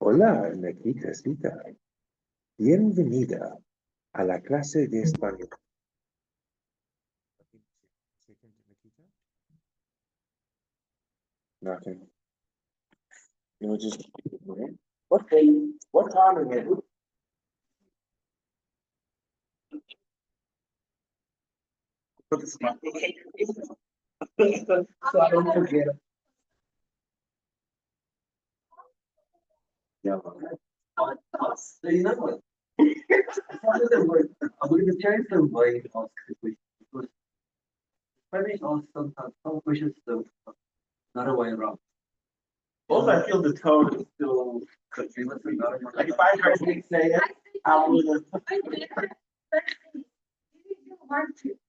Hola, Nikita. Bienvenida a la clase de español. Nothing. You know, just what day? What time is it? So I don't forget. Yeah. So you know what? I'm going to change the way to ask the question because Spanish asks sometimes some questions the another way around. Also, I feel the tone is still confusing. Like if I heard you say it, I would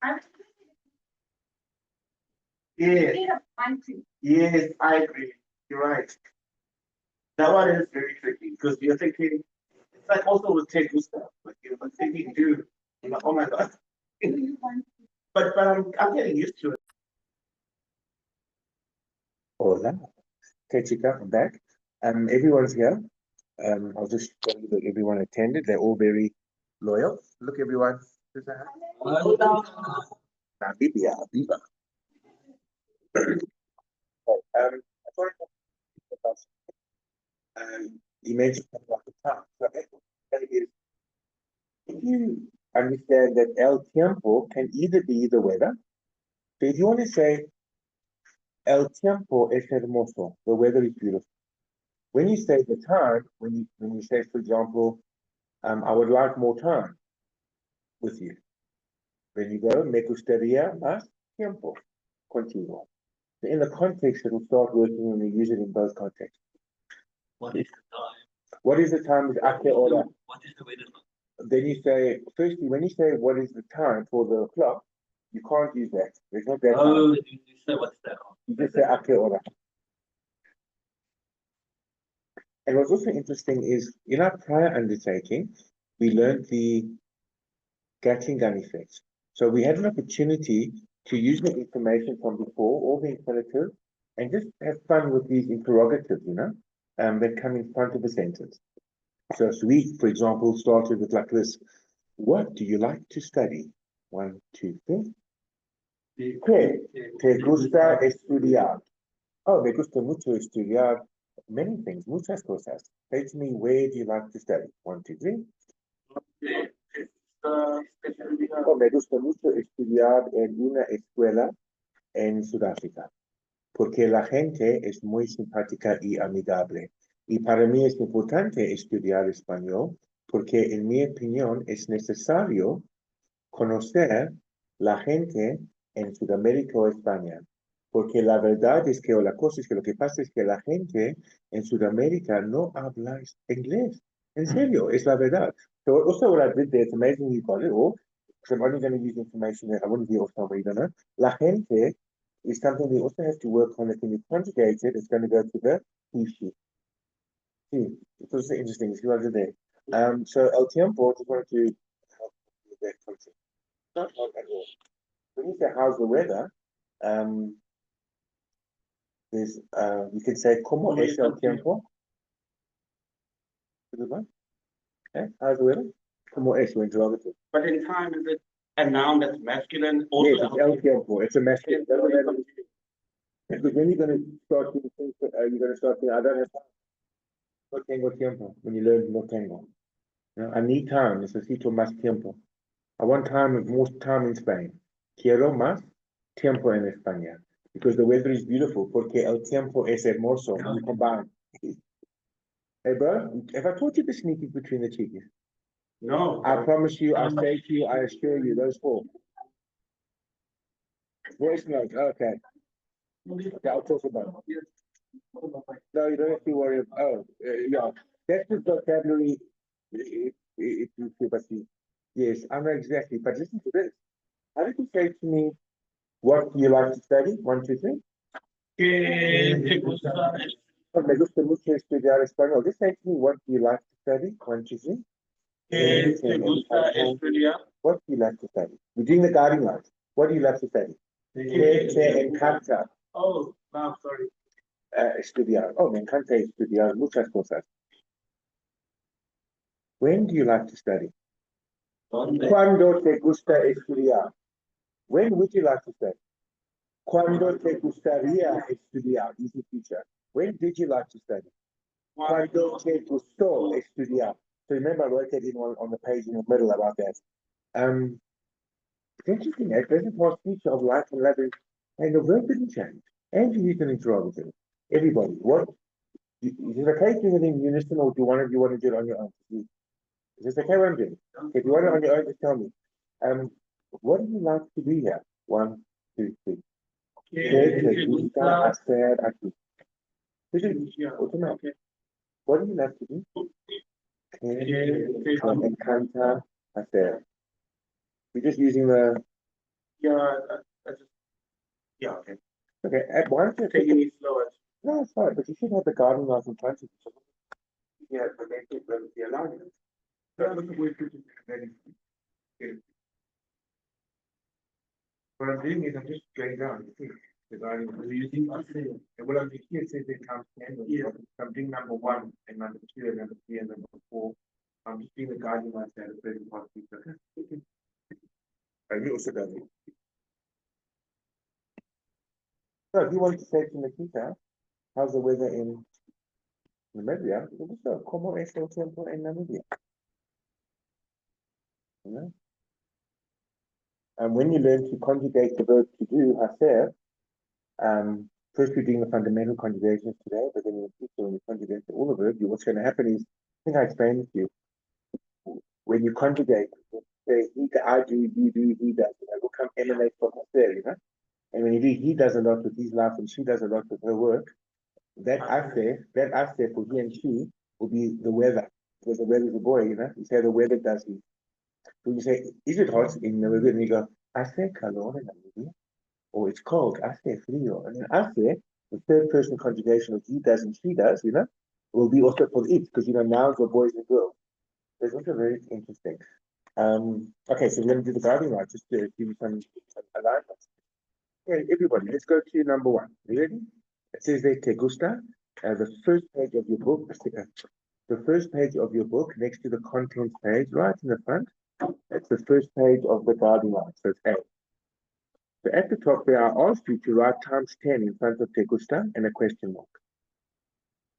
have. Yes, yes, I agree. You're right. That one is very tricky because you're thinking, it's like also with Teku stuff. Like you're thinking, dude, you're like, oh my God. But I'm getting used to it. Hola. Okay, chica, I'm back. Everyone's here. I'll just tell you that everyone attended. They're all very loyal. Look, everyone. Nah, Bibia, Biba. I thought about you mentioned about the time. So if you understand that el tiempo can either be the weather. So if you want to say el tiempo es hermoso, the weather is beautiful. When you say the time, when you say, for example, I would like more time with you. Then you go, me gustaría más tiempo contigo. So in the context, it'll start working when we use it in both contexts. What is the time? What is the time is a qué hora? What is the weather? Then you say, firstly, when you say what is the time for the clock, you can't use that. There's not that Oh, time. you say what's that? You just say a qué hora. And what's also interesting is in our prior undertaking, we learned the Gatling gun effect. So we had an opportunity to use the information from before, all the infinitive, and just have fun with these interrogatives, that come in front of a sentence. So we, for example, started with like this. What do you like to study? 1, 2, 3. ¿Qué te gusta estudiar? Oh, me gusta mucho estudiar many things, muchas cosas. Say to me, where do you like to study? 1, 2, 3. Oh, me gusta mucho estudiar en una escuela en Sudáfrica, porque la gente es muy simpática y amigable. Y para mí es importante estudiar español, porque en mi opinión es necesario conocer la gente en Sudamérica o España. Porque la verdad es que, o la cosa es que lo que pasa es que la gente en Sudamérica no habla inglés. En serio, es la verdad. So also what I did there, it's amazing you got it all, because I'm only going to use information that I wouldn't be off somebody, don't know. La gente is something we also have to work on. That when you conjugate it, it's going to go to the he, she. See, it was interesting. See what I did there. So El Tiempo, just wanted to help with that concept. Not hard at all. When you say how's the weather, there's you can say como es el tiempo. Good one. Okay, how's the weather? Como es your interrogative. But in time, is it a noun that's masculine? Also Yes, it's el tiempo. It's a masculine. Because when you're going to start doing things, you're going to start saying, I don't have time. No tengo tiempo. When you learn no tengo. I need time. Necesito más tiempo. I want time, more time in Spain. Quiero más tiempo en España. Because the weather is beautiful. Porque el tiempo es hermoso. We combine. Hey, bro, have I taught you the sneaky between the cheekies? No. I promise you, I say to you, I assure you, those four. Voice note, okay. Okay, I'll talk about it. No, you don't have to worry about, yeah. That's the vocabulary. If you feel, but yes, I know exactly. But listen to this. How did you say to me, what do you like to study? 1, 2, 3. Oh, me gusta mucho estudiar español. Just say to me, what do you like to study? 1, 2, 3. What do you like to study? We're doing the guiding lines. What do you like to study? Te encanta. Oh, no, sorry. Estudiar. Oh, me encanta estudiar muchas cosas. When do you like to study? ¿Dónde? Cuando te gusta estudiar? When would you like to study? Cuando te gustaría estudiar? Easy future. When did you like to study? Cuando te gustó estudiar? So remember, I wrote that in on the page in the middle about that. It's interesting, at present past future of life and love, and the verb didn't change. And you used an interrogative. Everybody, what? Is it okay to do it in unison, or do you want to do it on your own? Is this okay what I'm doing? If you want it on your own, just tell me. What do you like to do here? 1, 2, 3. ¿Qué te gusta hacer aquí? This is automatic. What do you like to do? ¿Qué te encanta hacer? You're just using the. Yeah, yeah, okay. Okay, why don't you take Taking it slower. No, it's fine, but you should have the garden knife in front of you. Yeah, but they keep the alignment. So look at where you put it. What I'm doing is I'm just going down, you see, the garden. Are you using us? And what I'm doing here says it comes 10. Yeah. So I'm doing number 1 and number 2 and number 3 and number 4. I'm just doing the garden knife at a very part of it. And you also got it. So if you want to say to Nikita, how's the weather in Namibia? Como es el tiempo en Namibia? You know? And when you learn to conjugate the verb to do, hacer, first we're doing the fundamental conjugations today, but then in the future, when you conjugate all the verbs, what's going to happen is, I think I explained it to you, when you conjugate, say, I do, you do, he does, it will come emanate from hacer, you know? And when you do, he does a lot with his life and she does a lot with her work, that hacer for he and she will be the weather, because the weather is a boy, you know? You say the weather does he. So you say, is it hot in Namibia? And you go, hace calor en Namibia. Or it's cold, hace frío. And then hace, the third person conjugation of he does and she does, you know, will be also for it, because, you know, nouns are boys and girls. So it's also very interesting. Okay, so we're going to do the guiding light, just to give you some alignments. Okay, everybody, let's go to number 1. You ready? It says there, te gusta. The first page of your book, the first page of your book, next to the contents page, right in the front, that's the first page of the guiding light, so it's A. So at the top there, I asked you to write times 10 in front of te gusta and a question mark.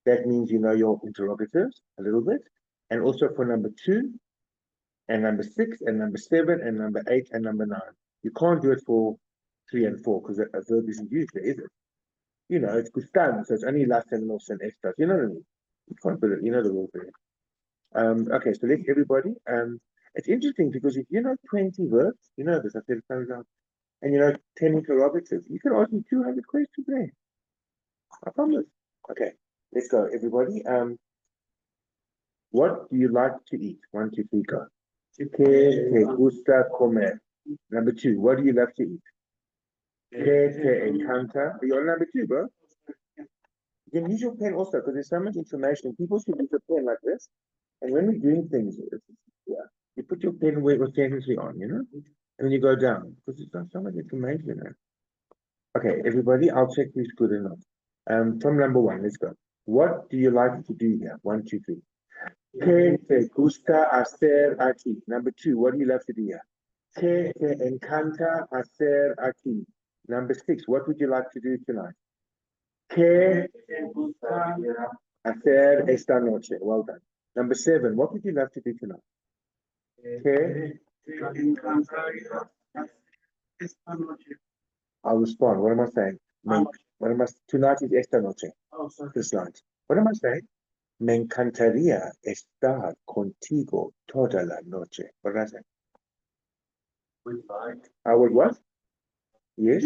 That means you know your interrogatives a little bit. And also for number 2, and number 6, and number 7, and number 8, and number 9. You can't do it for 3 and 4 because a verb isn't used there, is it? You know, it's gustan, so it's only las and los and estas. You know what I mean? You can't put it, you know the rules there. Okay, so let's everybody. It's interesting because if you know 20 verbs, you know this, I said it comes out, and you know 10 interrogatives, you can ask me 200 questions there. I promise. Okay, let's go, everybody. What do you like to eat? 1, 2, 3, go. ¿Qué te gusta comer? Number 2, what do you love to eat? ¿Qué te encanta? You're on number 2, bro. You can use your pen also because there's so much information. People should use a pen like this. And when we're doing things, yeah, you put your pen where it was technically on, you know? And then you go down because it's not so much information there. Okay, everybody, I'll check who's good or not. From number 1, let's go. What do you like to do here? 1, 2, 3. ¿Qué te gusta hacer aquí? Number 2, what do you love to do here? ¿Qué te encanta hacer aquí? Number 6, what would you like to do tonight? ¿Qué te gusta hacer esta noche? Well done. Number 7, what would you love to do tonight? ¿Qué te encantaría esta noche? I'll respond. What am I saying? Tonight is esta noche. Oh, sorry. This night. What am I saying? Me encantaría estar contigo toda la noche. What did I say? I would what? Yes?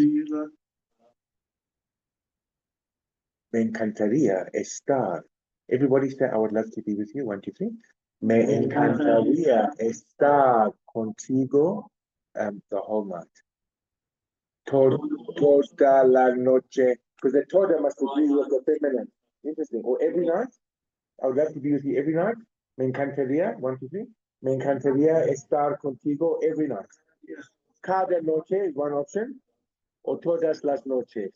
Me encantaría estar. Everybody say, I would love to be with you. 1, 2, 3. Me encantaría estar contigo the whole night. Toda la noche. Because the toda must agree with the feminine. Interesting. Or every night. I would love to be with you every night. Me encantaría. 1, 2, 3. Me encantaría estar contigo every night. Cada noche is one option. Or todas las noches.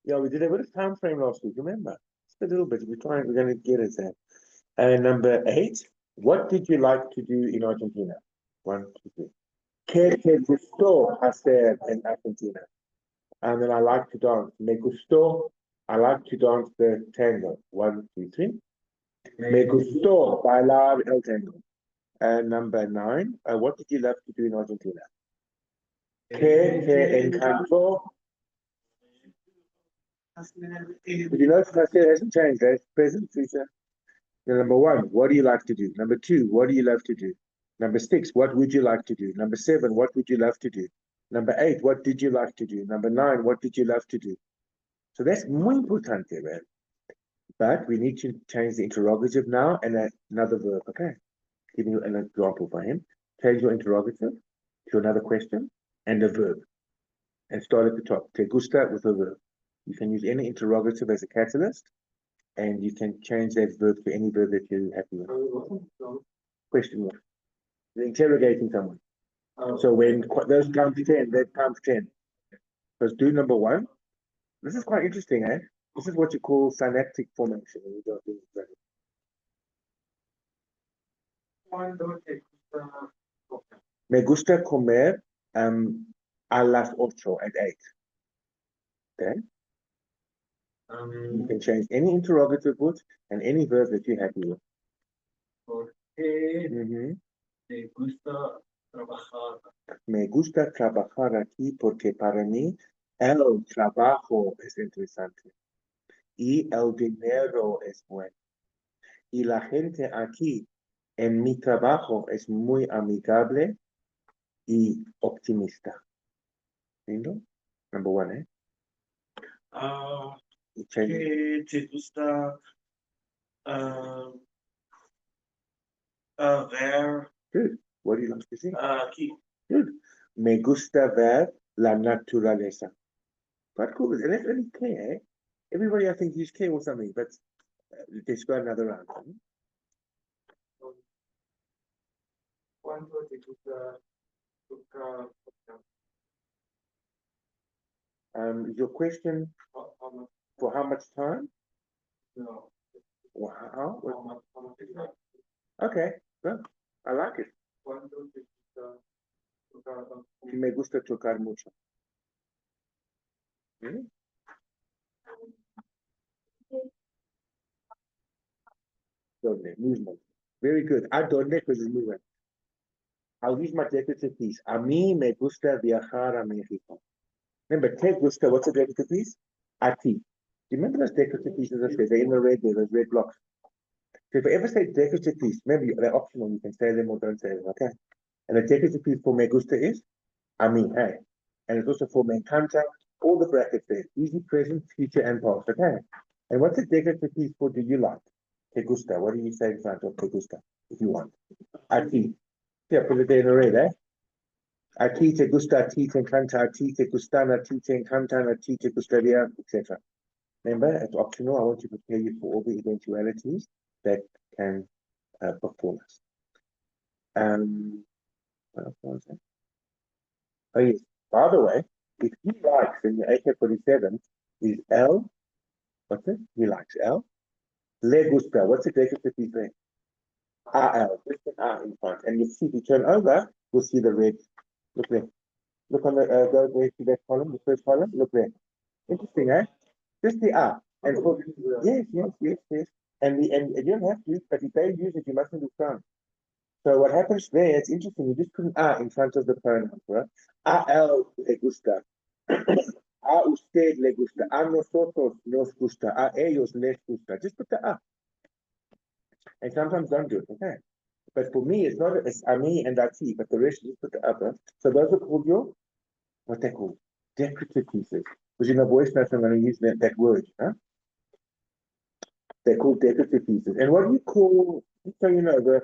Yeah, we did a bit of time frame last week, remember? Just a little bit. We're going to get it there. And number 8, What did you like to do in Argentina? 1, 2, 3. ¿Qué te gustó hacer en Argentina? And then I like to dance. Me gustó. I like to dance the tango. 1, 2, 3. Me gustó bailar el tango. And number 9. What did you love to do in Argentina? ¿Qué te encantó? Did you notice I said it hasn't changed? It's present, future. Now, number 1, what do you like to do? Number 2, what do you love to do? Number 6, what would you like to do? Number 7, what would you love to do? Number 8, what did you like to do? Number 9, what did you love to do? So that's muy importante, man. But we need to change the interrogative now and another verb, okay? Giving you an example for him. Change your interrogative to another question and a verb. And start at the top. Te gusta with a verb. You can use any interrogative as a catalyst, and you can change that verb to any verb that you're happy with. Question mark. You're interrogating someone. So when those count to 10, that counts 10. Let's do number 1. This is quite interesting, eh? This is what you call synaptic formation. When you don't do it. Me gusta comer a las 8 at 8. Okay? You can change any interrogative word and any verb that you're happy with. Mhm. te gusta trabajar. Me gusta trabajar aquí porque para mí el trabajo es interesante y el dinero es bueno. Y la gente aquí en mi trabajo es muy amigable y optimista. ¿Lindo? Number 1, eh? Y change it. ¿Qué te gusta ver Good. What do you like to see? aquí? Good. Me gusta ver la naturaleza. Quite cool. And that's really clear, eh? Everybody, I think, use care or something, but let's go another round. ¿Cuánto te gusta tocar? Is your question for how much time? No. Or how? How much is that? Okay, well, I like it. ¿Cuánto te gusta tocar? Me gusta tocar mucho. Donde, movement. Very good. I donde because it's movement. I'll use my decorative piece. A mí me gusta viajar a México. Remember, te gusta, what's a decorative piece? A ti. Do you remember those decorative pieces I said? They're in the red there, those red blocks. So if I ever say decorative piece, remember, they're optional. You can say them or don't say them, okay? And the decorative piece for me gusta is a mí, hey. And it's also for me encanta, all the brackets there. Easy, present, future, and past, okay? And what's a decorative piece for do you like? Te gusta. What do you say in front of te gusta, if you want? A ti. Yeah, put it there in the red, eh? A ti te gusta, a ti te encanta, a ti te gustan, a ti te encantan, a ti te gustaría, etc. Remember, it's optional. I want to prepare you for all the eventualities that can befall us. What else was it? Oh yes. By the way, if he likes in the AK-47 is L, what's it? He likes L. Le gusta. What's the decorative piece there? RL, just an R in front. And you see, if you turn over, you'll see the red. Look there. Look on the, go there to that column, the first column. Look there. Interesting, eh? Just the R. And for, yes. And you don't have to, but if they use it, you mustn't do frown. So what happens there, it's interesting, you just put an R in front of the pronoun, right? A él le gusta. A usted le gusta. A nosotros nos gusta. A ellos les gusta. Just put the A. And sometimes don't do it, okay? But for me, it's not, it's a me and a ti, but the rest you just put the other. So those are called your, what they call, decorative pieces. Because in a voice note, I'm going to use that word, huh? They're called decorative pieces. And what do you call, so you know, that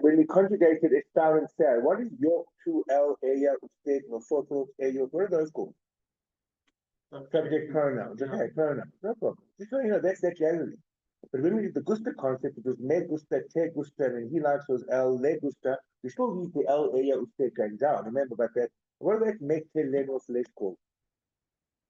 when we conjugated estar and ser, what is yo, tu, el, ella, usted, nosotros, ellos, what are those called? Subject pronouns, okay, pronouns, no problem. Just so you know, that's that generally. But when we did the gusta concept, it was me gusta, te gusta, and he likes those el, le gusta. We still use the el, ella, usted going down, remember about that. What about me, te, le, nos, les called?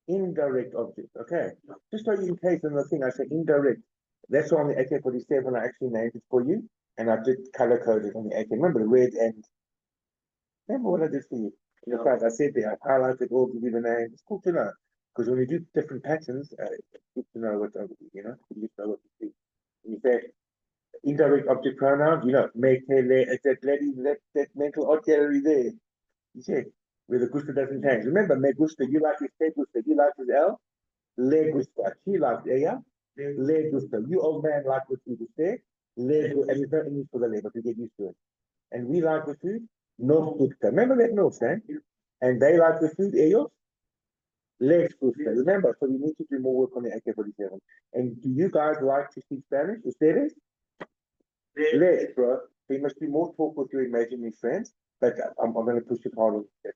Indirect object, okay? Just so in case on the thing, I say indirect. That's why on the AK-47 I actually named it for you. and I did color coded on the AK. Remember the red and remember what I did for you? In the front, I said there, I highlighted all, give you the name. It's cool to know. Because when you do different patterns, it's good to know what, you know, you know what to do. You say indirect object pronoun, you know, make, it's that lady, that mental art gallery there. You say, where the gusta doesn't change. Remember, me gusta, you like his te gusta, you like his L, le gusta. She likes ella, le gusta. You old man like what you say, le gusta. And there's no English for the le, but you get used to it. And we like the food, nos gusta. Remember that nos, eh? And they like the food, ellos, les gusta. Remember, so we need to do more work on the AK-47. And do you guys like to speak Spanish? Ustedes? Les, bro. So you must do more talk with your imaginary friends, but I'm going to push it hard on that.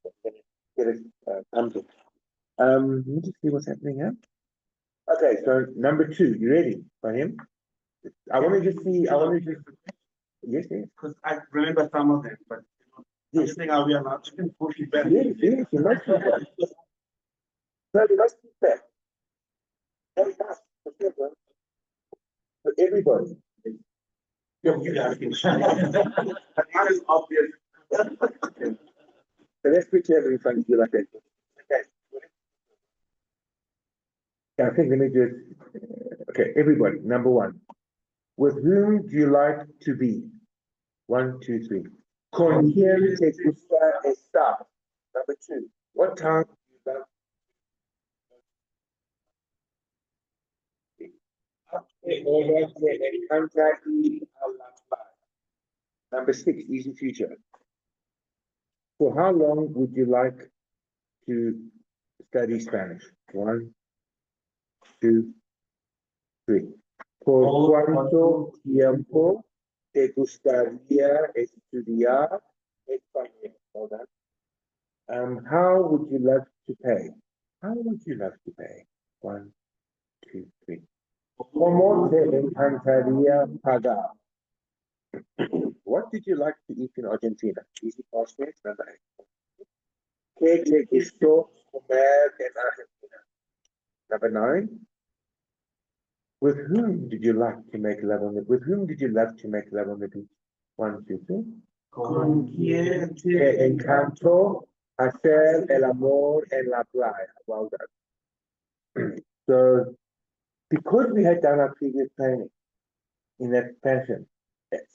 Get it under. Let me just see what's happening here. Okay, so number 2, you ready for him? I want to just see, yes, yes. Because I remember some of them, but Yes. I think I'll be allowed to push it back. Yes, yes, you must be back. No, you must be back. Very fast. For everybody. No, you guys can. That is obvious. So let's put you in front of you like that. Okay. Yeah, I think let me do it. Okay, everybody, number 1. With whom do you like to be? 1, 2, 3. Con quién te gusta estar? Number 2. What time do you love? Number 6, easy future. For how long would you like to study Spanish? 1, 2, 3. ¿Por cuánto tiempo te gustaría estudiar español? Hold on. How would you love to pay? How would you love to pay? 1, 2, 3. ¿Cómo te encantaría pagar? What did you like to eat in Argentina? Easy past tense, number 8. ¿Qué te gustó comer en Argentina? Number 9. With whom did you like to make love on the with whom did you love to make love on the beach? 1, 2, 3. Con quién Te encantó hacer el amor en la playa. Well done. So, because we had done our previous training in that fashion,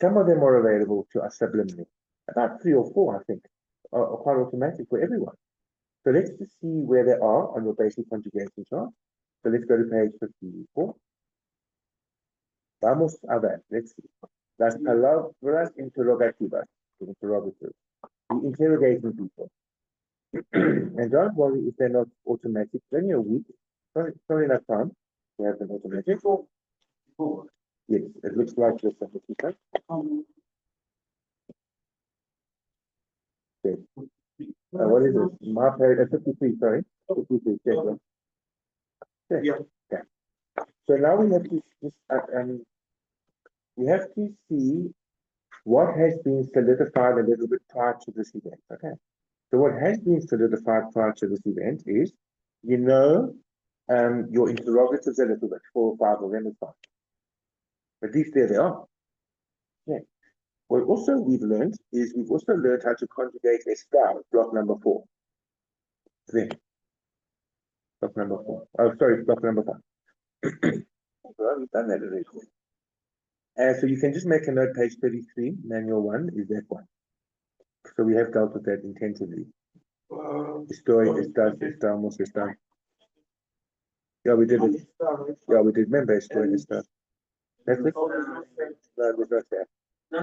some of them are available to us subliminally. About 3 or 4, I think, are quite automatic for everyone. So let's just see where they are on your basic conjugation chart. So let's go to page 54. Vamos a ver, let's see. Las palabras interrogativas, interrogative. The interrogating people. And don't worry if they're not automatic. It's only a week. It's not enough time to have them automatic. Yes, it looks like this. Okay. What is it? My page 53, sorry. 53, Yeah. Okay. So now we have to just we have to see what has been solidified a little bit prior to this event. Okay. So what has been solidified prior to this event is, you know, your interrogatives a little bit, 4 or 5 of them is fine. At least there they are. Yeah. What also we've learned is we've also learned how to conjugate a star, block number 4. There. Block number 4. Oh, sorry, block number 5. Well, we've done that already. So you can just make a note, page 33, manual 1 is that one. So we have dealt with that intensively. Estoy, estamos, están. Yeah, we did it. Yeah, we did. Remember, estoy, está. That's it? No, it was not that. No.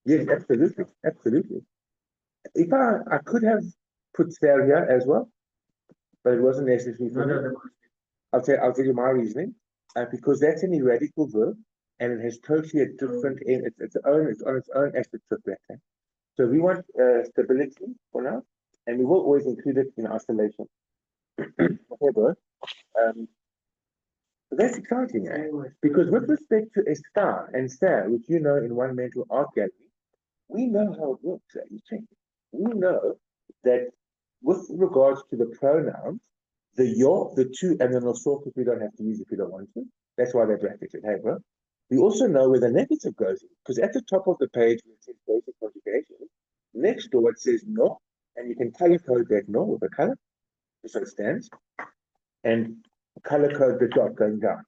Yes, absolutely, absolutely. If I could have put there here as well, but it wasn't necessary for me. I'll tell you my reasoning. Because that's an irradical verb, and it has totally a different, it's on its own aspect of that. So we want stability for now, and we will always include it in isolation. Okay, bro. But that's exciting, eh? Because with respect to estar and ser, which you know in one mental art gallery, we know how it works. You check. We know that with regards to the pronouns, the yo, the to, and the nosotros we don't have to use if we don't want to. That's why they're bracketed, hey, bro? We also know where the negative goes in, because at the top of the page where it says basic conjugation, next door it says no, and you can color code that no with a color, so it stands, and color code the dot going down.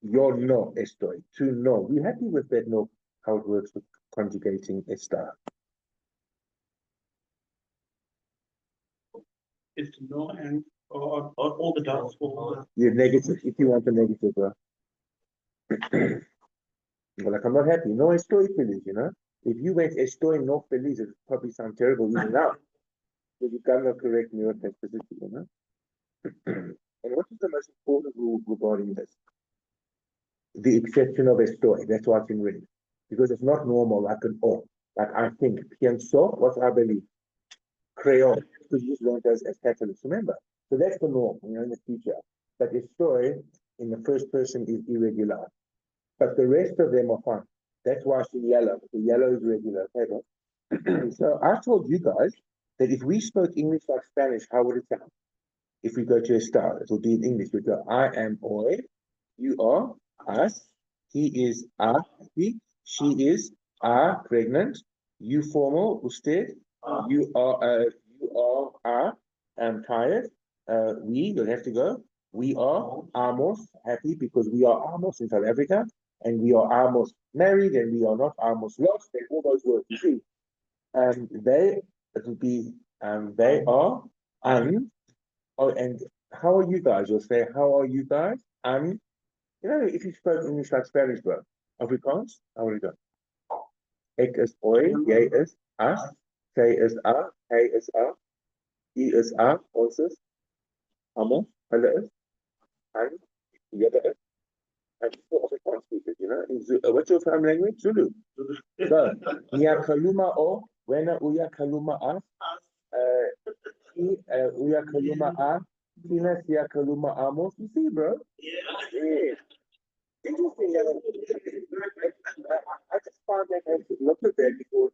Yo no estoy, to no. You happy with that no, how it works with conjugating estar? It's no and or all the dots or You're negative, if you want a negative, bro. Well, like, I'm not happy. No estoy feliz, you know? If you went estoy no feliz, it would probably sound terrible even now. But you cannot correct neuroplasticity, you know? And what is the most important rule regarding this? The exception of estoy, that's what's in red. Because it's not normal like an o. Like I think, pienso, what's I believe? Creo, because you just learned as Catholics, remember? So that's the norm, you know, in the future. But estoy in the first person is irregular. But the rest of them are fine. That's why it's in yellow. The yellow is regular. Okay, so I told you guys that if we spoke English like Spanish, how would it sound? If we go to a star, it will be in English. We go, I am hoy, you are us, he is he, she is pregnant, you formal, usted, you are tired, we, you'll have to go. We are almost happy because we are almost in South Africa, and we are almost married, and we are not almost lost, and all those words, you see. It would be, they are, oh, and how are you guys? You'll say, how are you guys? You know, if you spoke English like Spanish, bro, Afrikaans, how would it go? Ek is oi, jy is as, sy is hy is is ons is, almal, hulle is, and julle is. And for Afrikaans speakers, you know, what's your family language? Zulu. So, Ngiyakhuluma o, wena uyakhuluma as, uya kaluma a, Tina siya kaluma amos. You see, bro? Yeah. Interesting. I just found that I should look at that before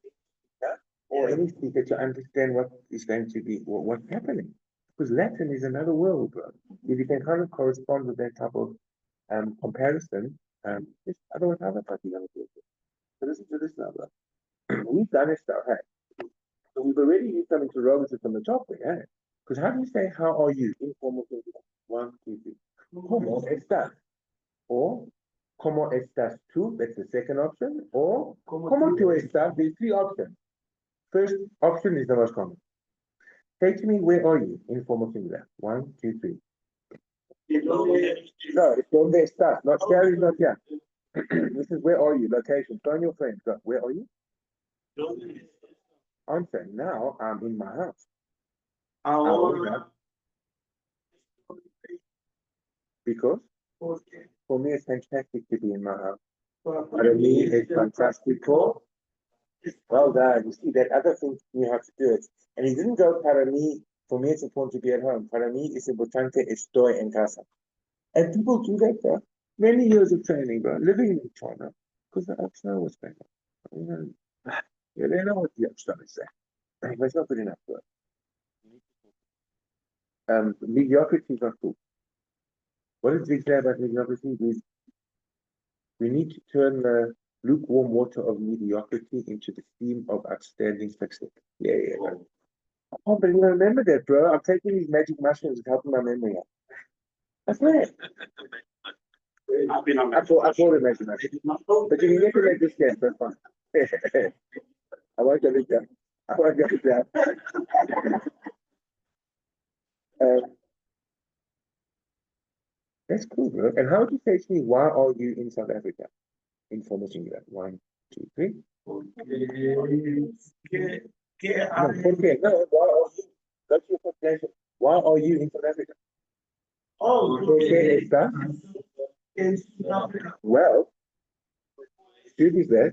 or any speaker to understand what is going to be, what's happening. Because Latin is another world, bro. If you can kind of correspond with that type of comparison, it's otherwise how the fuck are you going to do it? So listen to this now, bro. We've done this stuff, hey? So we've already used something to Robinson from the top there, hey? Because how do you say, how are you? Informal thinking. 1, 2, 3. ¿Cómo estás? Or, ¿cómo estás tú? That's the second option. Or, ¿cómo tú estás? There's 3 options. First option is the most common. Say to me, where are you? Informal singular. 1, 2, 3. No, it's donde estás. Not there is not here. This is where are you? Location. Turn your friends. Go. Where are you? I'm saying now I'm in my house. Because for me it's fantastic to be in my house. For me it's fantastic. Well done. You see that other thing you have to do it. And he didn't go para mí. For me it's important to be at home. Para mí es importante estoy en casa. And people do that, bro. Many years of training, bro. Living in China. Because the upside was better. You know, yeah, they know what the upside is saying. But it's not good enough, bro. Mediocrity is not cool. What does it say about mediocrity? We need to turn the lukewarm water of mediocrity into the steam of outstanding success. Yeah. Oh, but you remember that, bro. I'm taking these magic mushrooms to help my memory out. That's right. I've been on I thought it magic mushrooms. But you can get to make this guess, that's fine. I won't get it down. That's cool, bro. And how would you say to me, why are you in South Africa? Informal singular. 1, 2, 3. No, porque, no, why are you? That's your population. Why are you in South Africa? Porque está. Well, Steve is there.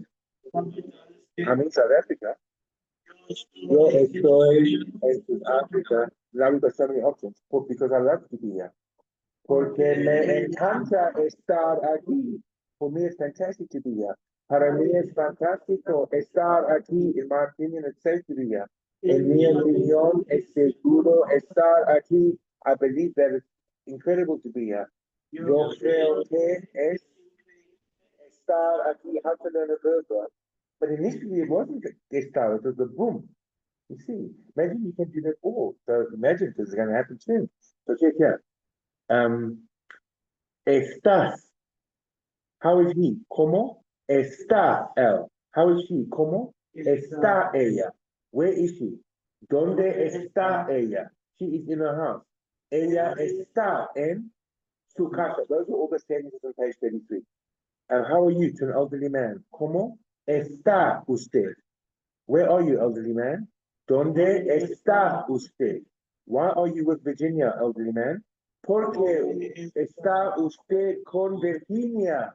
I'm in South Africa. Yo estoy en South Africa. Now we've got so many options. Because I love to be here. Porque me encanta estar aquí. For me, it's fantastic to be here. Para mí es fantástico estar aquí. In my opinion, it's safe to be here. En mi opinión, es seguro estar aquí. I believe that it's incredible to be here. Yo creo que es estar aquí, how to learn a verb, right? But initially it wasn't estar, it was a boom. You see, imagine you can do that all. So imagine this is going to happen soon. So check here. Estás. How is he? ¿Cómo está él? How is she? ¿Cómo está ella? Where is she? ¿Dónde está ella? She is in her house. Ella está en su casa. Those are all the sentences on page 33. And how are you to an elderly man? ¿Cómo está usted? Where are you, elderly man? ¿Dónde está usted? Why are you with Virginia, elderly man? Porque está usted con Virginia.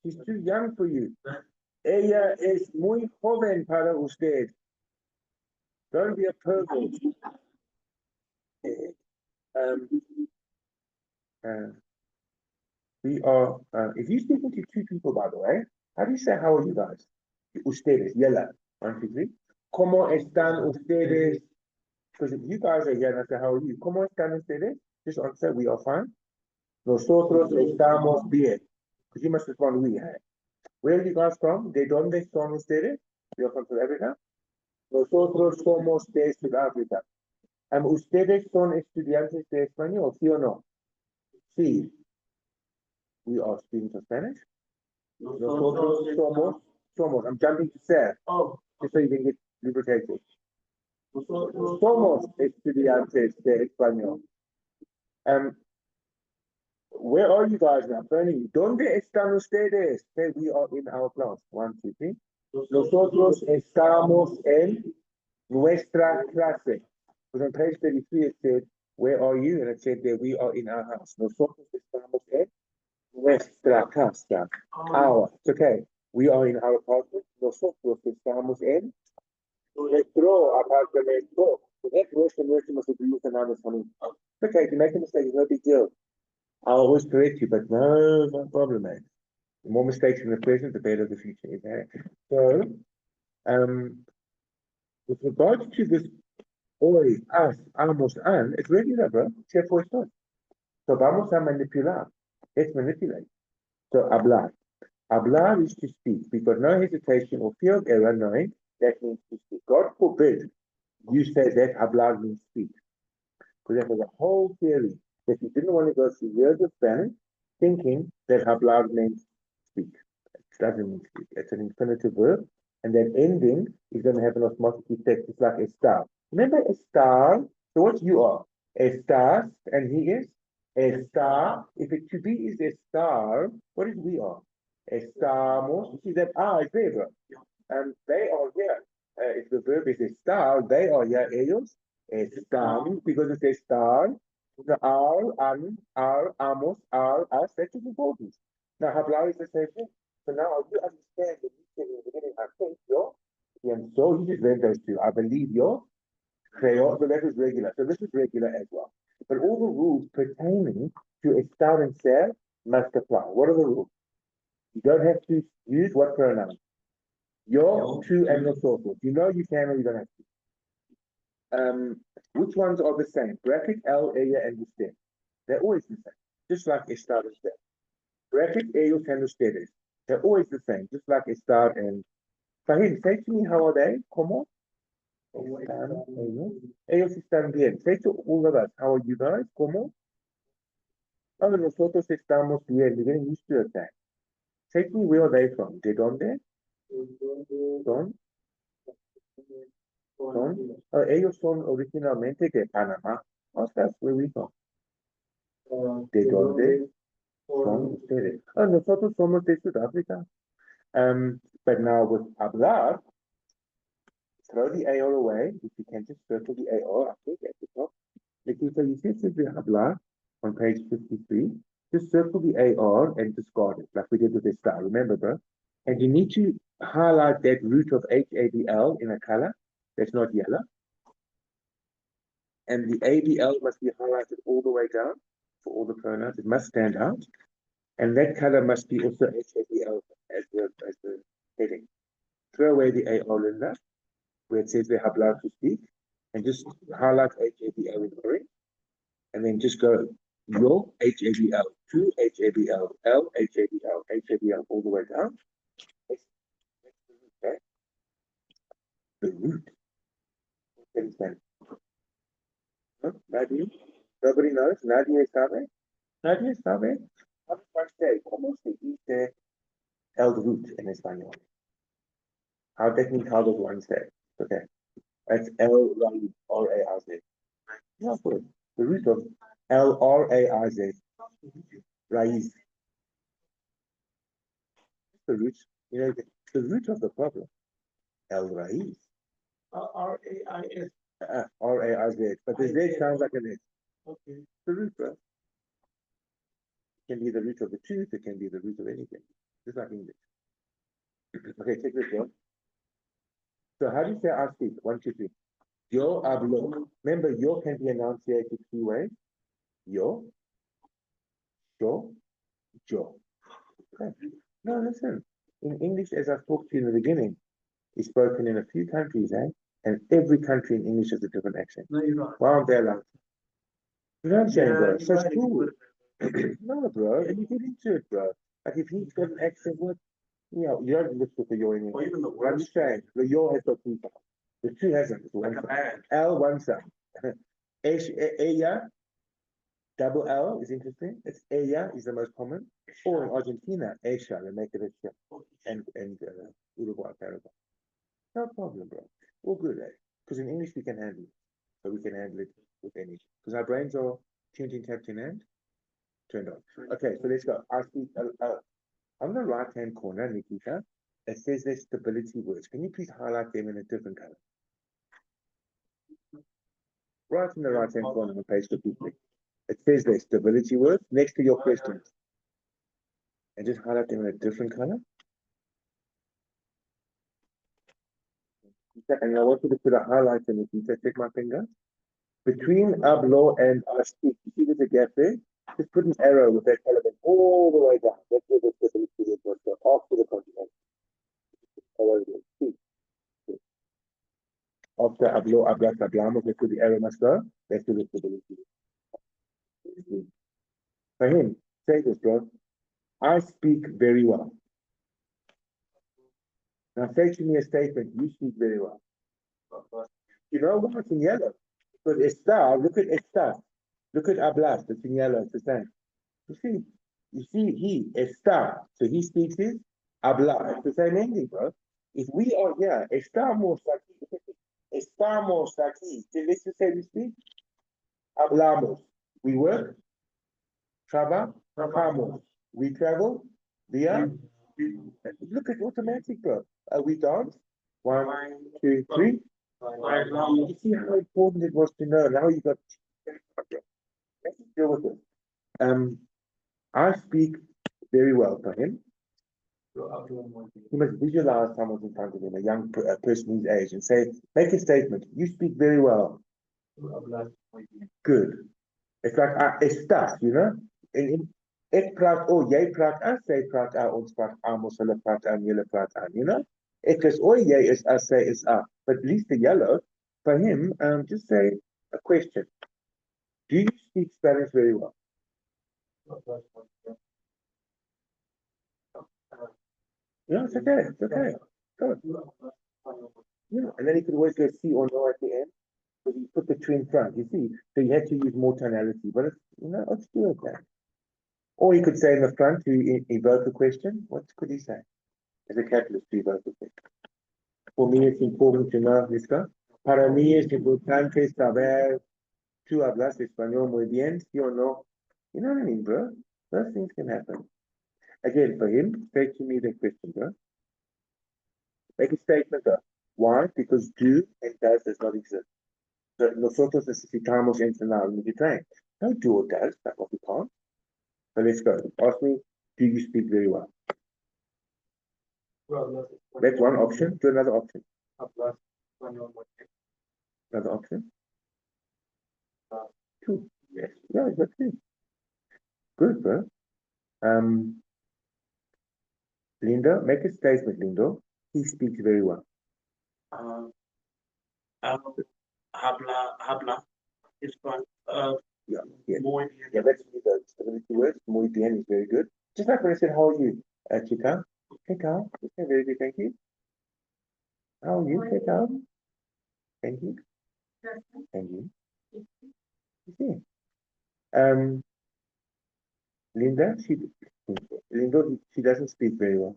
She's too young for you. Ella es muy joven para usted. Don't be a pervert. We are, if you're speaking to two people, by the way, how do you say, how are you guys? Ustedes, yella. 1, 2, 3. ¿Cómo están ustedes? Because if you guys are here and I say, how are you? ¿Cómo están ustedes? Just answer, we are fine. Nosotros estamos bien. Because you must respond, we have. Where are you guys from? ¿De dónde son ustedes? You're from South Africa. Nosotros somos de Sudáfrica. ¿Ustedes son estudiantes de español, sí o no? Sí. We are students of Spanish. Nosotros somos. I'm jumping to say. Oh. Just so you can get lubricated. Somos estudiantes de español. Where are you guys now? ¿Dónde están ustedes? Say we are in our class. 1, 2, 3. Nosotros estamos en nuestra clase. Because on page 33 it said, where are you? And it said that we are in our house. Nosotros estamos en nuestra casa. Our. It's okay. We are in our apartment. Nosotros estamos en nuestro apartamento. So that Russian must agree with another something. It's okay, to make a mistake is no big deal. I'll always correct you, but no problem, mate. The more mistakes in the present, the better the future is. So, with regards to this hoy, us, amos, an, it's regular, bro. Except for esto. So vamos a manipular. Let's manipulate. So hablar. Hablar is to speak. We've got no hesitation or fear of error, knowing that means to speak. God forbid you say that hablar means speak. Because there was a whole theory that you didn't want to go through years of Spanish thinking that hablar means speak. It doesn't mean speak. It's an infinitive verb. And that ending is going to have an osmotic effect. It's like estar. Remember estar? So what you are? Estás, and he is? Está. If it to be is estar, what is we are? Estamos. You see that is there, bro. And they are here. If the verb is estar, they are here. Ellos están, because it's estar. The are, amos, are, us, that's important. Now, hablar is the same thing. So now you understand that you said in the beginning, I think, yo, and so you just read those two. I believe yo, creo, so that is regular. So this is regular as well. But all the rules pertaining to estar and ser must apply. What are the rules? You don't have to use what pronoun? Yo, tú, and nosotros. You know you can or you don't have to. Which ones are the same? Bracket, el, ella, and usted. They're always the same. Just like estar and ser. Bracket, ellos, and ustedes. They're always the same. Just like estar and... Fahim, say to me, how are they? ¿Cómo? Están ellos. Ellos están bien. Say to all of us, how are you guys? ¿Cómo? Oh, nosotros estamos bien. We're getting used to it then. Say to me, where are they from? ¿De dónde? Son. Ellos son originalmente de Panamá. Oh, that's where we come. ¿De dónde son ustedes? Nosotros somos de Sudáfrica. But now with hablar, throw the AR away. If you can just circle the AR, I think at the top. So you see simply hablar on page 53. Just circle the AR and discard it, like we did with this star. Remember, bro? And you need to highlight that root of HABL in a color that's not yellow. And the ABL must be highlighted all the way down for all the pronouns. It must stand out. And that color must be also HABL as the heading. Throw away the AR, Linda, where it says they have allowed to speak, and just highlight HABL in orange. And then just go Yo, HABL. Two, HABL. L, HABL. HABL all the way down. Okay. The root. What is that? Huh? Nadia? Nobody knows? Nadia sabe? Nadia sabe? How does one say? ¿Cómo se dice el root en español? How does one say? Okay. It's L-R-A-I-Z. Yeah, good. The root of L-R-A-I-Z. Raíz. The root, you know, the root of the problem. El raíz. R-A-I-S. R-A-I-Z. But the Z sounds like an S. Okay. The root, bro. It can be the root of the tooth, it can be the root of anything. Just like English. Okay, take this one. So how do you say I speak? 1, 2, 3. Yo hablo. Remember, yo can be enunciated 3 ways. Yo, yo. Okay. No, listen. In English, as I've talked to you in the beginning, is spoken in a few countries, eh? And every country in English has a different accent. No, you're not. Why aren't they allowed? You know what I'm saying, bro? you're So it's right. cool. No, bro. And you get into it, bro. Like if he's got an accent, what? You know, you don't look for your English. Or even the What I'm words. saying, the yo has got 2 sounds. The 2 hasn't. It's Like one a sound. man. L, 1 sound. Ella, double L is interesting. It's ella is the most common. Or in Argentina, ella, they make it a ship. And Uruguay, Paraguay. No problem, bro. All good, eh? Because in English we can handle it. So we can handle it with any. Because our brains are tuned in, tapped in, and turned on. Okay, so let's go. I speak on the right-hand corner, Nikita. It says there's stability words. Can you please highlight them in a different color? Right in the right-hand corner on page 53. It says there's stability words next to your questions. And just highlight them in a different color. And I want you to put a highlight in it. Nikita, take my finger. Between hablo and I speak, you see there's a gap there? Just put an arrow with that element all the way down. That's where the stability is after the continent. Speak. After hablo, hablas, hablamos, that's where the arrow must go. That's where the stability is. For him, say this, bro. I speak very well. Now say to me a statement, you speak very well. You know why it's in yellow? Because está, look at está. Look at hablas, it's in yellow, it's the same. You see, he está, so he speaks his habla. It's the same ending, bro. If we are here, estamos aquí. Then let's just say we speak, hablamos. We work, trabajamos. We travel, via. Look at automatic, bro. We dance. 1, 2, 3. You see how important it was to know. Now you got. Let's deal with it. I speak very well for him. He must visualize someone in front of him, a young person his age, and say, make a statement. You speak very well. Good. It's like, estás, you know? Ik praat, jij praat aan, zij praat aan, ons praat aan, hulle praat aan, jullie praat aan, you know? Ik is, jij is, zij is, But at least the yellow, for him, just say a question. Do you speak Spanish very well? Yeah, it's okay. It's okay. Good. Yeah, and then he could always go sí or no at the end. But he put the two in front, you see. So you had to use more tonality, but it's, you know, it's still okay. Or he could say in the front to evoke a question. What could he say? As a catalyst to evoke a question. For me, it's important to know, Miska. Para mí es importante saber tú hablas español muy bien, sí o no. You know what I mean, bro? Those things can happen. Again, for him, say to me the question, bro. Make a statement, bro. Why? Because do and does not exist. So nosotros necesitamos entrenar en train. No do or does, that's what we can't. So let's go. Ask me, do you speak very well? That's one option. Do another option. Another option. 2. Yes. Yeah, that's it. Good, bro. Linda, make a statement, Lindo. He speaks very well. Habla, Yeah, yeah. Muy bien. Yeah, that's the stability words. Muy bien is very good. Just like when I said, how are you, Chica? Chica, okay, very good, thank you. How are you, Chica? Thank you. Thank you. Okay. Linda, she doesn't speak very well.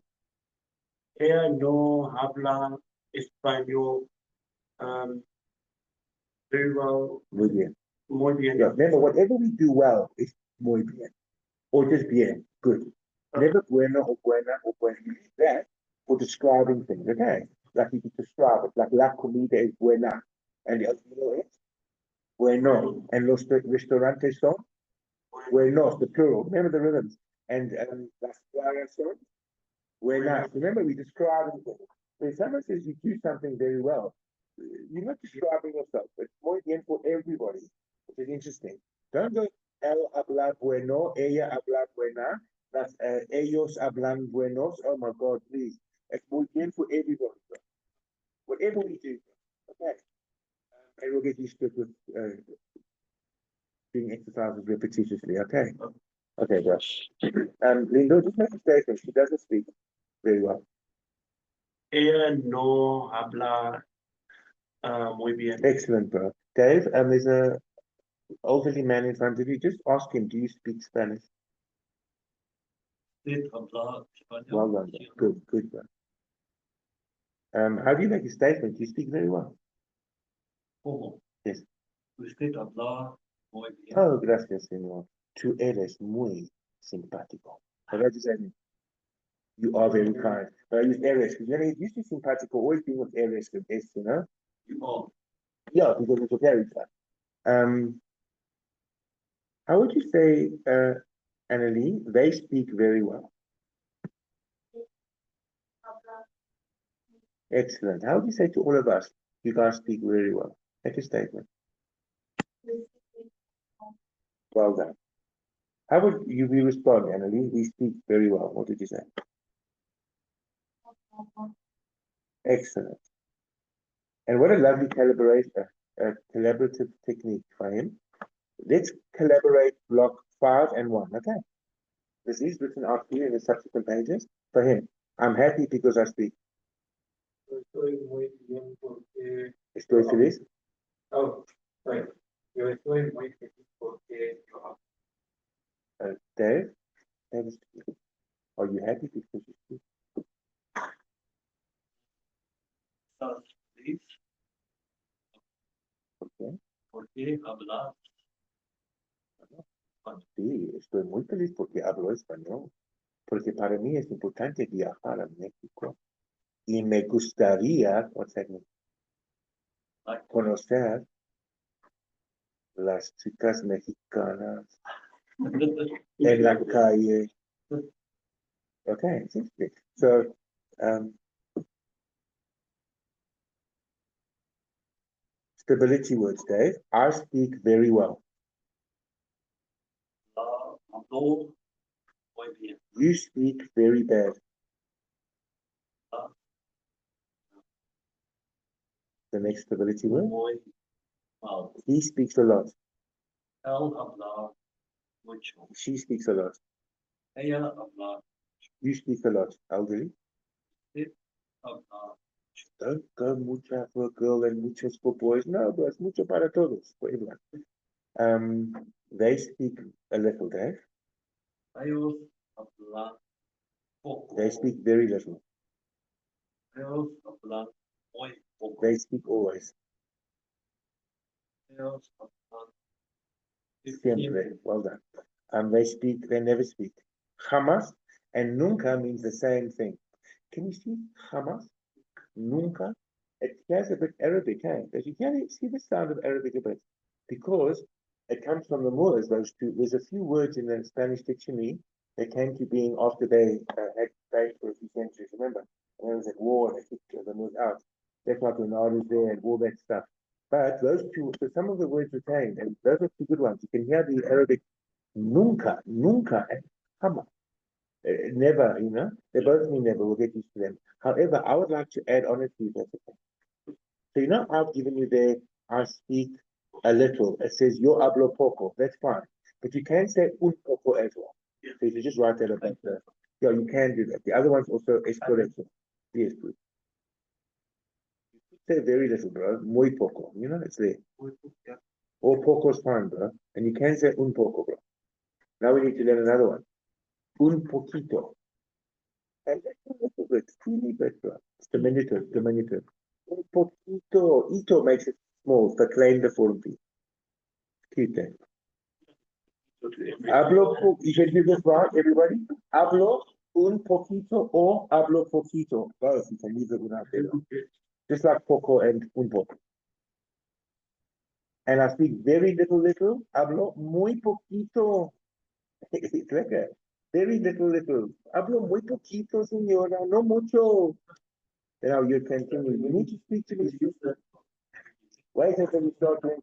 Ella no habla español very well. Muy bien. Muy bien. Yeah, remember, whatever we do well is muy bien. Or just bien, good. Never bueno or buena or buena. You use that for describing things, okay? Like you could describe it, like la comida es buena. And the other meal is bueno. And los restaurantes son buenos, the plural. Remember the rhythms. And las playas son buenas. Remember, we describe it. When someone says you do something very well, you're not describing yourself. It's muy bien for everybody, which is interesting. Don't go, él habla bueno, ella habla buena, that's ellos hablan buenos. Oh my God, please. It's muy bien for everybody. Whatever we do, okay. And we'll get used to it with doing exercises repetitiously, okay? Okay, bro. Lindo, just make a statement. She doesn't speak very well. Ella no habla muy bien. Excellent, bro. Dave, there's a elderly man in front of you. Just ask him, do you speak Spanish? Usted habla español. Well done, bro. Good, bro. How do you make a statement? You speak very well. ¿Cómo? Yes. Usted habla muy bien. Oh, gracias, señor. Tú eres muy simpático. What did you say? You are very kind. But I use eres, because you know, it used to be simpático, always being with eres with S, you know? You are. Yeah, because it's a very fun. How would you say, Annalie, they speak very well? Excellent. How would you say to all of us, you guys speak very well? Make a statement. Well done. How would you respond, Annalie? We speak very well. What did you say? Excellent. And what a lovely collaborative technique for him. Let's collaborate block 5 and 1. Okay. This is written out here in the subsequent pages for him. I'm happy because I speak. Estoy muy bien porque. Estoy feliz. Oh, right. Yo estoy muy feliz porque yo hablo. Dave, are you happy because you speak? ¿Estás feliz? Okay. ¿Por qué hablas? Sí, estoy muy feliz porque hablo español. Porque para mí es importante viajar a México. Y me gustaría, conocer las chicas mexicanas en la calle. Okay, so stability words, Dave. I speak very well. Habló muy bien. You speak very bad. The next stability word. Muy mal. He speaks a lot. Él habla mucho. She speaks a lot. Ella habla. You speak a lot, elderly. Usted habla. Don't go mucha for a girl and muchos for boys. No, but it's mucho para todos, for everyone. They speak a little, Dave. Ellos hablan poco. They speak very little. Ellos hablan muy poco. They speak always. Ellos hablan Siempre. Well done. They never speak. Jamás and nunca means the same thing. Can you see jamás? Nunca. It has a bit Arabic, hey? But you can see the sound of Arabic a bit because it comes from the Moors, those two. There's a few words in the Spanish dictionary that came to being after they had stayed for a few centuries. Remember? And there was at war, they kicked the Moors out. That's like Ronaldo's there and all that stuff. But those two, so some of the words retained, and those are two good ones. You can hear the Arabic nunca, and jamás. Never, you know, they both mean never. We'll get used to them. However, I would like to add on a few. So, you know, I've given you there, I speak a little. It says yo hablo poco. That's fine. But you can say un poco as well. So you just write that about the. Yeah, you can do that. The other one's also es correcto. Yes, please. You could say very little, bro. Muy poco. You know, it's there. Or poco is fine, bro. And you can say un poco, bro. Now we need to learn another one. Un poquito. And that's a little bit, teeny bit, bro. It's diminutive, diminutive. Un poquito. Ito makes it small. Verklein the form. Cute then. Hablo, you should do this right, everybody. Hablo un poquito or hablo poquito. Both, you can leave it without it. Just like poco and un poco. And I speak very little. Hablo muy poquito. It's like a very little. Hablo muy poquito, señora, no mucho. Now you continue. You need to speak to me. Wait until you start doing.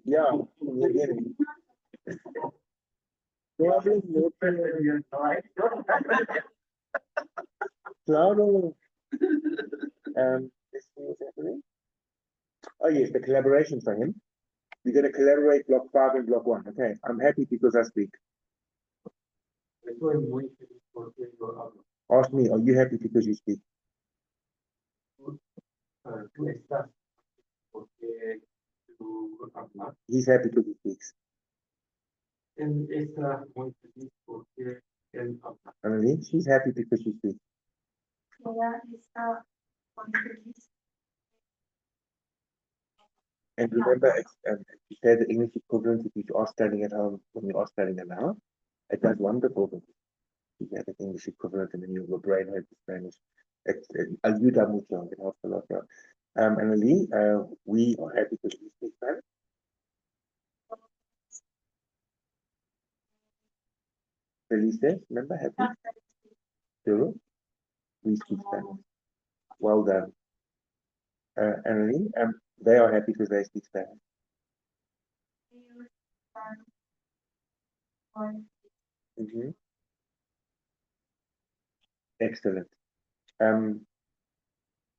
Yeah, you're getting. No hables mucho. Claro. Let's see what's happening. Oh yes, the collaboration for him. We're going to collaborate block 5 and block 1. Okay, I'm happy because I speak. Estoy muy feliz porque yo hablo. Ask me, are you happy because you speak? Tú estás porque tú hablas. He's happy because he speaks. Él está muy feliz porque él habla. Emily, she's happy because she speaks. Ella está muy feliz. And remember, you said the English equivalent if you are studying at home when you are studying aloud. It does wonderful. You have an English equivalent and then your brain has the Spanish. It's ayuda mucho. It helps a lot. Yeah. Emily, we are happy because we speak Spanish. Felices, remember, happy? Sure. We speak Spanish. Well done. Emily, they are happy because they speak Spanish. Mm-hmm. Excellent.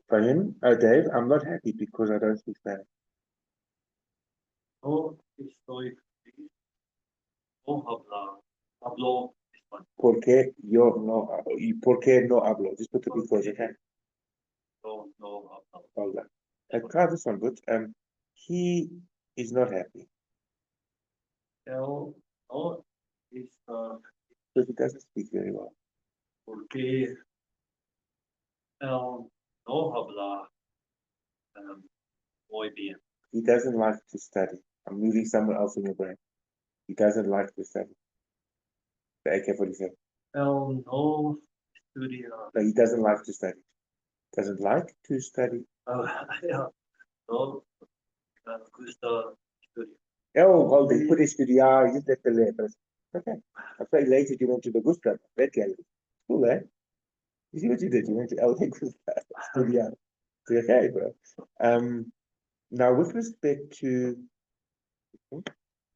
For him, Dave, I'm not happy because I don't speak Spanish. No estoy feliz. No hablo español. ¿Por qué yo no hablo? ¿Y por qué no hablo? Just put the because, okay? No hablo. Well done. Try this one, but he is not happy Él no está because he doesn't speak very well. porque él no habla muy bien. He doesn't like to study. I'm moving somewhere else in your brain. He doesn't like to study. The AK-47. Él no estudia. No, he doesn't like to study. Doesn't like to study. Yeah, no gusta estudiar. Oh, well, they put estudiar, you just the letters. Okay. I say later you went to the Gustav. That guy. Cool, eh? You see what you did? You went to El Gustav. Estudiar. Okay, bro. Now with respect to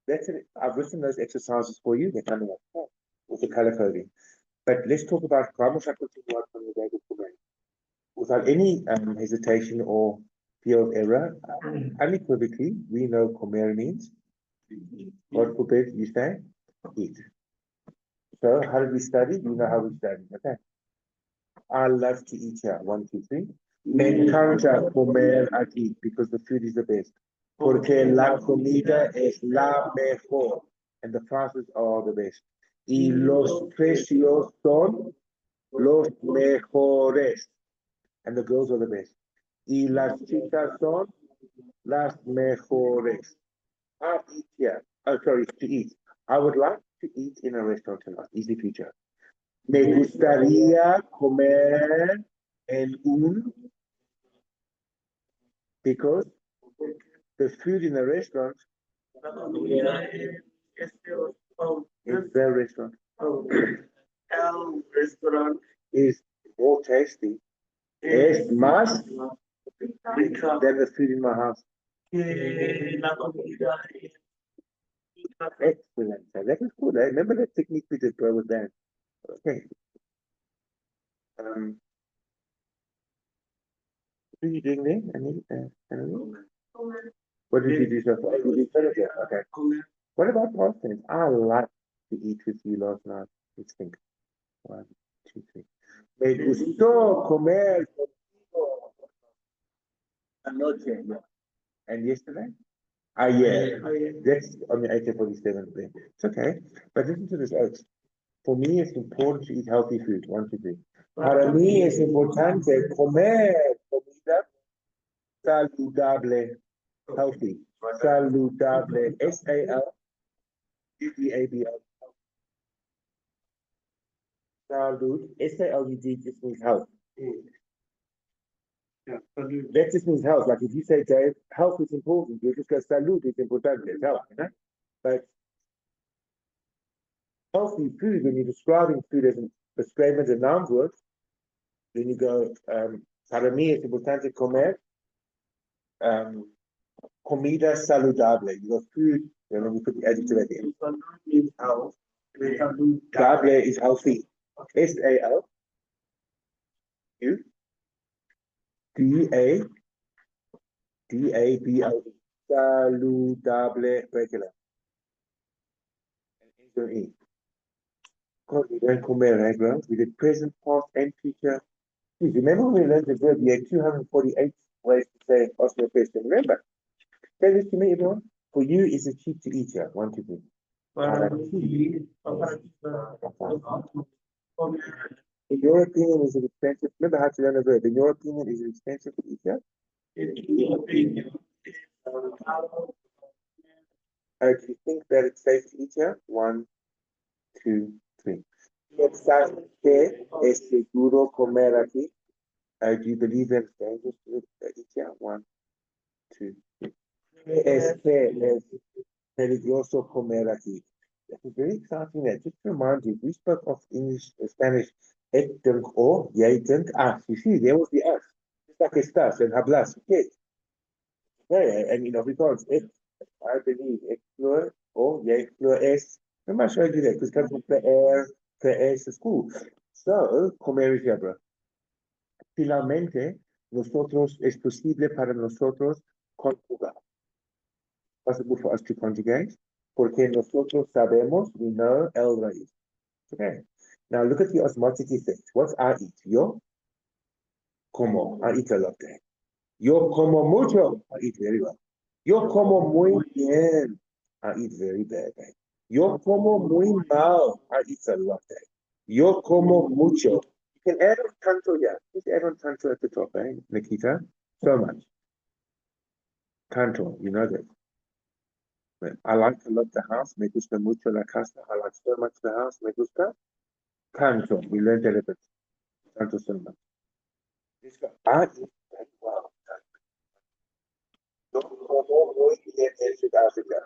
that's it. I've written those exercises for you. They're coming up with the color coding. But let's talk about vamos a continuar con el David Comer. Without any hesitation or fear of error, unequivocally, we know comer means God forbid you say eat. So how did we study? You know how we study. Okay. I love to eat here. 1, 2, 3. Me encanta comer aquí because the food is the best. Porque la comida es la mejor. And the prices are the best. Y los precios son los mejores. And the girls are the best. Y las chicas son las mejores. I eat here. Oh, sorry, to eat. I would like to eat in a restaurant tonight. Easy future. Me gustaría comer en un because the food in the restaurant is the restaurant. El restaurant is more tasty. Es más than the food in my house. Excellent. That is good. I remember that technique we did, bro, with that. Okay. What are you doing there? What did you do so far? You did furniture, okay. What about past tense? I like to eat with you last night. Let's think. 1, 2, 3. Me gustó comer contigo anoche. And yesterday? Ayer. That's on the 1847 thing. It's okay. But listen to this, Oaks. For me, it's important to eat healthy food. 1, 2, 3. Para mí es importante comer comida saludable. Healthy. Saludable. S-A-L-U-D-A-B-L. Salud. S-A-L-U-D just means health. That just means health. Like if you say, Dave, health is important, you just go, salud is importante. It's health, you know? But healthy food, when you're describing food as a describement of noun words, then you go, para mí es importante comer comida saludable. You go food, and then you put the adjective at the end. Saludable is healthy. S-A-L-U-D-A-B-L-E. Saludable, regular. And E. God, we don't comer, right, bro? We did present, past, and future. Please, remember when we learned the verb, we had 248 ways to say, ask me a question. Remember? Say this to me, everyone. For you, is it cheap to eat here? 1, 2, 3. In your opinion, is it expensive? Remember how to learn a verb. In your opinion, is it expensive to eat here? Do you think that it's safe to eat here? 1, 2, 3. ¿Piensas que es seguro comer aquí? Do you believe that it's dangerous to eat here? 1, 2, 3. Es que es peligroso comer aquí. That's very exciting there. Just to remind you, we spoke of English, Spanish, ek dink o, jy dink as. You see, there was the us. Just like estás and hablas. Okay. Yeah, and in Afrikaans, ek, I believe, ek glo, o, jy glo es. Remember I showed you that, because it comes from creer is cool. So, comer is here, bro. Finalmente, nosotros, es posible para nosotros conjugar. Possible for us to conjugate, porque nosotros sabemos, we know el raíz. Okay. Now look at the osmotic effect. What's I eat? Yo como. I eat a lot. Yo como mucho. I eat very well. Yo como muy bien. I eat very bad. Yo como muy mal. I eat a lot. Yo como mucho. You can add on tanto here. Just add on tanto at the top, Nikita? So much. Tanto, you know that. I like a lot the house. Me gusta mucho la casa. I like so much the house. Me gusta tanto. We learned that a bit. Tanto so much. I eat very well. Yo como muy bien en Sudáfrica.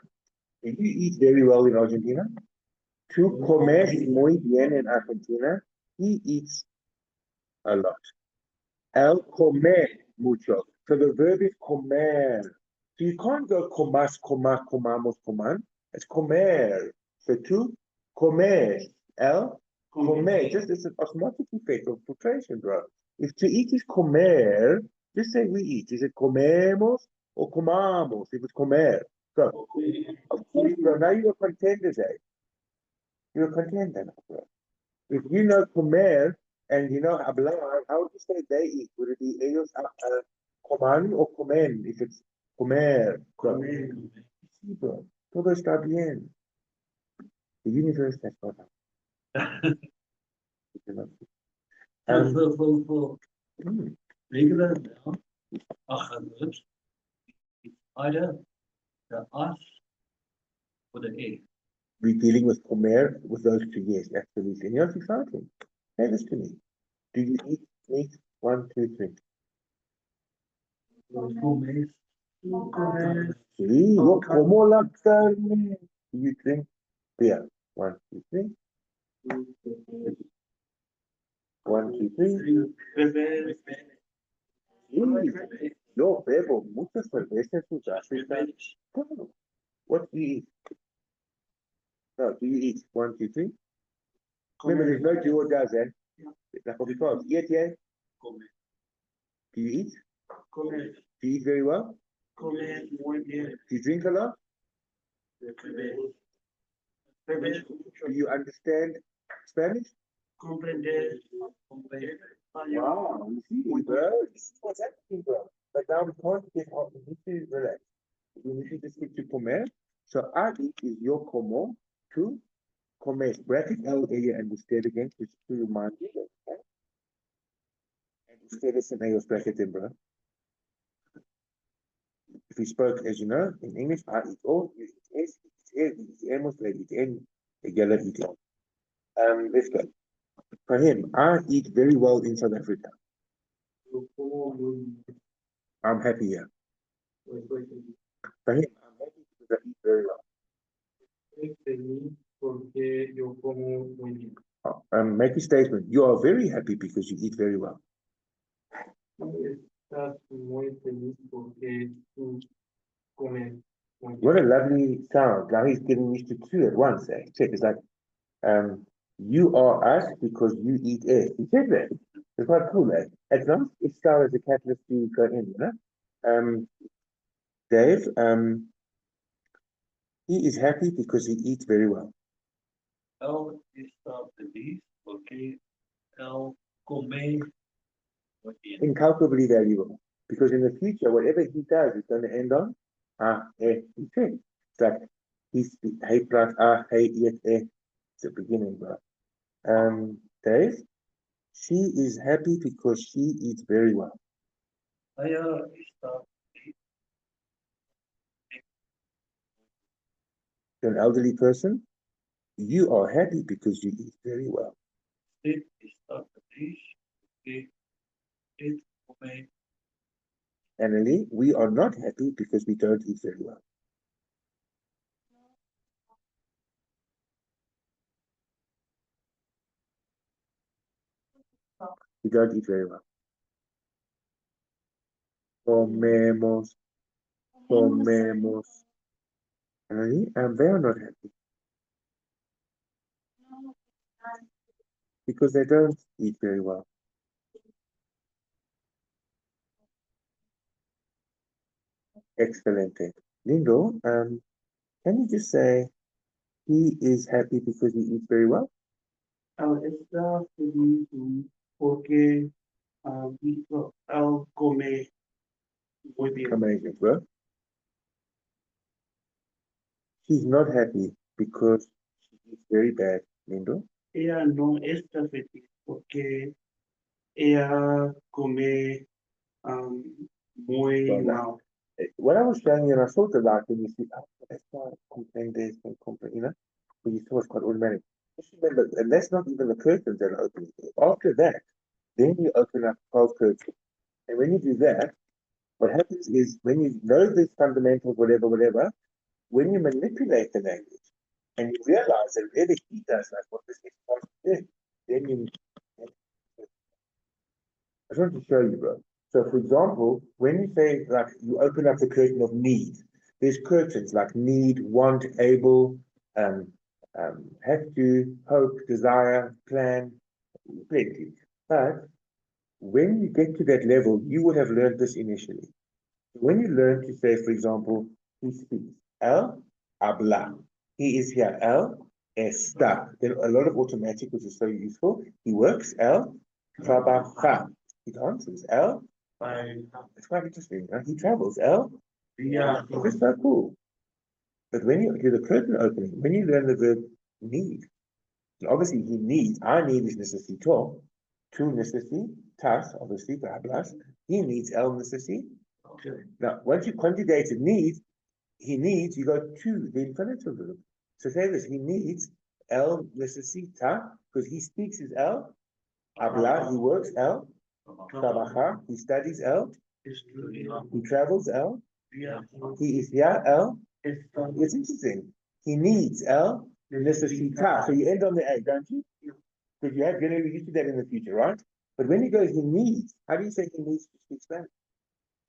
Do you eat very well in Argentina? Tú comes muy bien in Argentina. He eats a lot. El comer mucho. So the verb is comer. So you can't go comas, coma, comamos, coman. It's comer. So tú comes. El comer. Just it's an osmotic effect of filtration, bro. If to eat is comer, just say we eat. Is it comemos or comamos? If it's comer. So, of course, bro, now you're a contender, eh? You're a contender now, bro. If you know comer and you know hablar, how would you say they eat? Would it be ellos coman or comen? If it's comer. So, sí, bro. Todo está bien. The universe has got up. Regular noun, verbs, either the us or the a. We're dealing with comer with those two, yes, absolutely. And you know, it's exciting. Say this to me. Do you eat meat? 1, 2, 3. Sí, yo como la carne. Do you drink beer? 1, 2, 3. 1, 2, 3. Sí, yo bebo muchas cervezas en Sudáfrica. What do you eat? No, do you eat? 1, 2, 3. Remember, there's no do or does, Like what we call it. Eat, yeah? Do you eat? Do you eat very well? come muy bien. Do you drink a lot? Bebé, Do you understand Spanish? comprender. Wow, you see, bro, this is what's happening, bro. But now we can't get off, we need to relax. We need to just stick to comer. So I eat is yo como to comer. Bracket L area and instead again, just to remind you. Okay? And instead is an A bracket in, bro. If we spoke, as you know, in English, I eat all, you eat S, you eat S, you eat M, you eat N, together eat all. Let's go. For him, I eat very well in South Africa. Yo como muy I'm happy here. bien. Estoy feliz. For him, I'm happy because I eat very well. Estoy feliz porque yo como muy bien. Make a statement. You are very happy because you eat very well. Estás muy feliz porque tú comes muy bien. What a lovely sound. Now he's getting used to two at once. Eh? Check. It's like, you are us because you eat air. He said that. It's quite cool, eh? As long as star as a catalyst to go in, you know? Dave, he is happy because he eats very well. Él está feliz porque él come muy bien. Incalculably valuable. Because in the future, whatever he does is going to end on he said. It's like hey plus hey yet it's the beginning, bro. Dave, she is happy because she eats very well. Ella está feliz. To an elderly person, you are happy because you eat very well. Usted está feliz porque él come. Annalie, we are not happy because we don't eat very well. We don't eat very well. Comemos. Annalie, and they are not happy because they don't eat very well. Excellent. Lindo, can you just say he is happy because he eats very well? Está feliz porque él come muy bien. Amazing, bro. She's not happy because she eats very bad, Lindo. Ella no está feliz porque ella come muy Well, mal. What I was showing you, and I thought about when you see, that's why complain days and complain, you know, when you saw it's quite automatic. Just remember, and that's not even the curtains that are open. After that, then you open up 12 curtains. And when you do that, what happens is when you know these fundamentals, whatever, when you manipulate the language and you realize that whatever he does, like what this is did, then you. I just want to show you, bro. So, for example, when you say like you open up the curtain of need, there's curtains like need, want, able, have to, hope, desire, plan, plenty. But when you get to that level, you would have learned this initially. When you learn to say, for example, he speaks, él habla. He is here, él está. Then a lot of automatic, which is so useful. He works, él trabaja. He dances, él. It's quite interesting. He travels, él. Yeah. It's so cool. But when you do the curtain opening, when you learn the verb need, obviously he needs, I need is necesito, tu necesitas, obviously, hablas. He needs, él necesita. Okay. Now, once you conjugated need, he needs, you go to the infinitive verb. So say this, he needs él necesita, because he speaks is él, habla, he works él, trabajar, he studies él, he travels él, Yeah. he is here él. It's interesting. He needs él necesita. So you end on the A, don't you? Because you have generally used to that in the future, right? But when he goes, he needs, how do you say he needs to speak Spanish?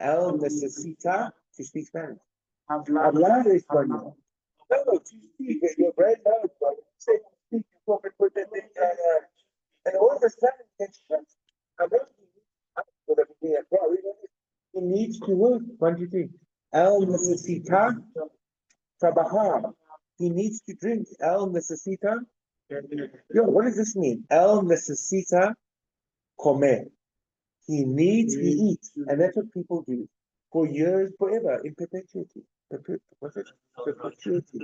Él necesita to speak Spanish. Hablar español. No, to speak. Your brain knows, but you say to speak, you go and put that thing and all of a sudden it's just, I don't need, he needs to work. What do you think? Él necesita trabajar. He needs to drink. Él necesita. Yo, what does this mean? Él necesita comer. He needs, he eats. And that's what people do for years, forever, in perpetuity. What's it? Perpetuity.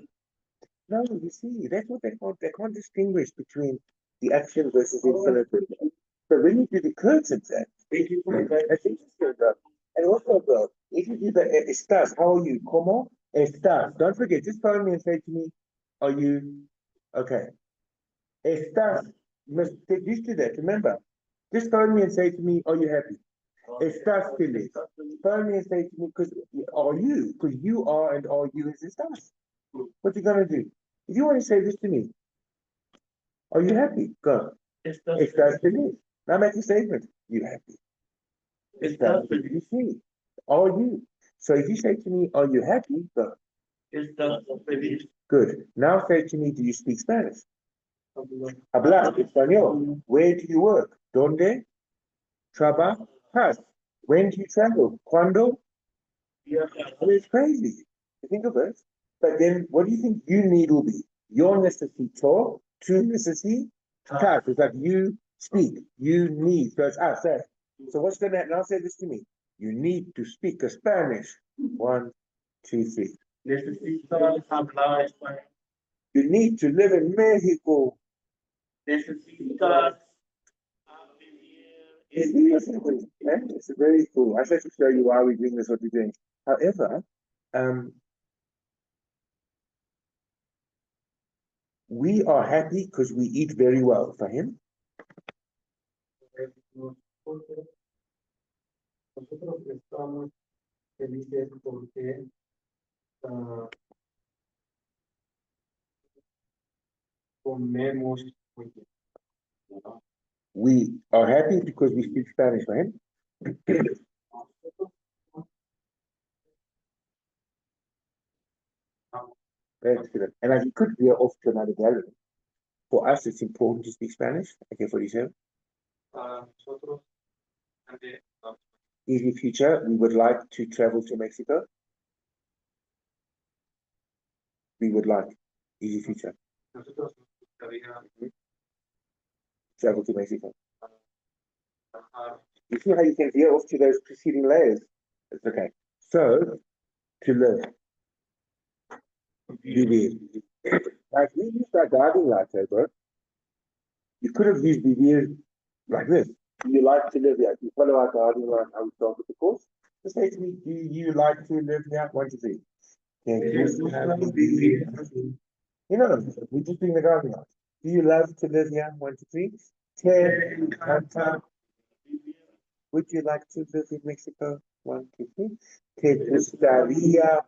No, you see, that's what they can't distinguish between the action versus infinitive. So when you do the cursive exam, that's interesting, bro. And also, bro, if you do the estás, how are you? Como estás? Don't forget, just phone me and say to me, are you okay? Estás, you must get used to that, remember? Just phone me and say to me, are you happy? Estás feliz. Phone me and say to me, because are you? Because you are and are you is estás. What you gonna do? If you want to say this to me, are you happy? Go. Estás feliz. Now make a statement. You happy? Estás feliz. You see, are you? So if you say to me, are you happy? Go. Good. Now say to me, do you speak Spanish? Hablas español. Where do you work? ¿Dónde trabajas? When do you travel? ¿Cuándo? I mean, it's crazy. You think of it. But then what do you think you need will be? Yo necesito, tu necesitas. It's like you speak, you need. So it's us. So what's gonna happen? Now say this to me. You need to speak a Spanish. 1, 2, 3. Necesito hablar español. You need to live in Mexico. Necesitas It's very cool. I should show you why we're doing this, what we're doing. However, we are happy because we eat very well for him. Nosotros estamos felices porque comemos muy bien. We are happy because we speak Spanish for him. Excellent. And as you could veer off to another gallery. For us, it's important to speak Spanish. Okay, 47. Para nosotros, Easy future, we would like to travel to Mexico. We would like. Easy future. nosotros nos gustaría Travel to Mexico. trabajar. You see how you can veer off to those preceding layers? It's okay. So, to live. Vivir. Like we used our guiding light, bro. You could have used vivir like this. Do you like to live here? If you follow our guiding light, how we start with the course. Just say to me, do you like to live here? 1, 2, 3. You know, we're just doing the guiding light. Do you love to live here? 1, 2, 3. Would you like to live in Mexico? 1, 2, 3. Te gustaría.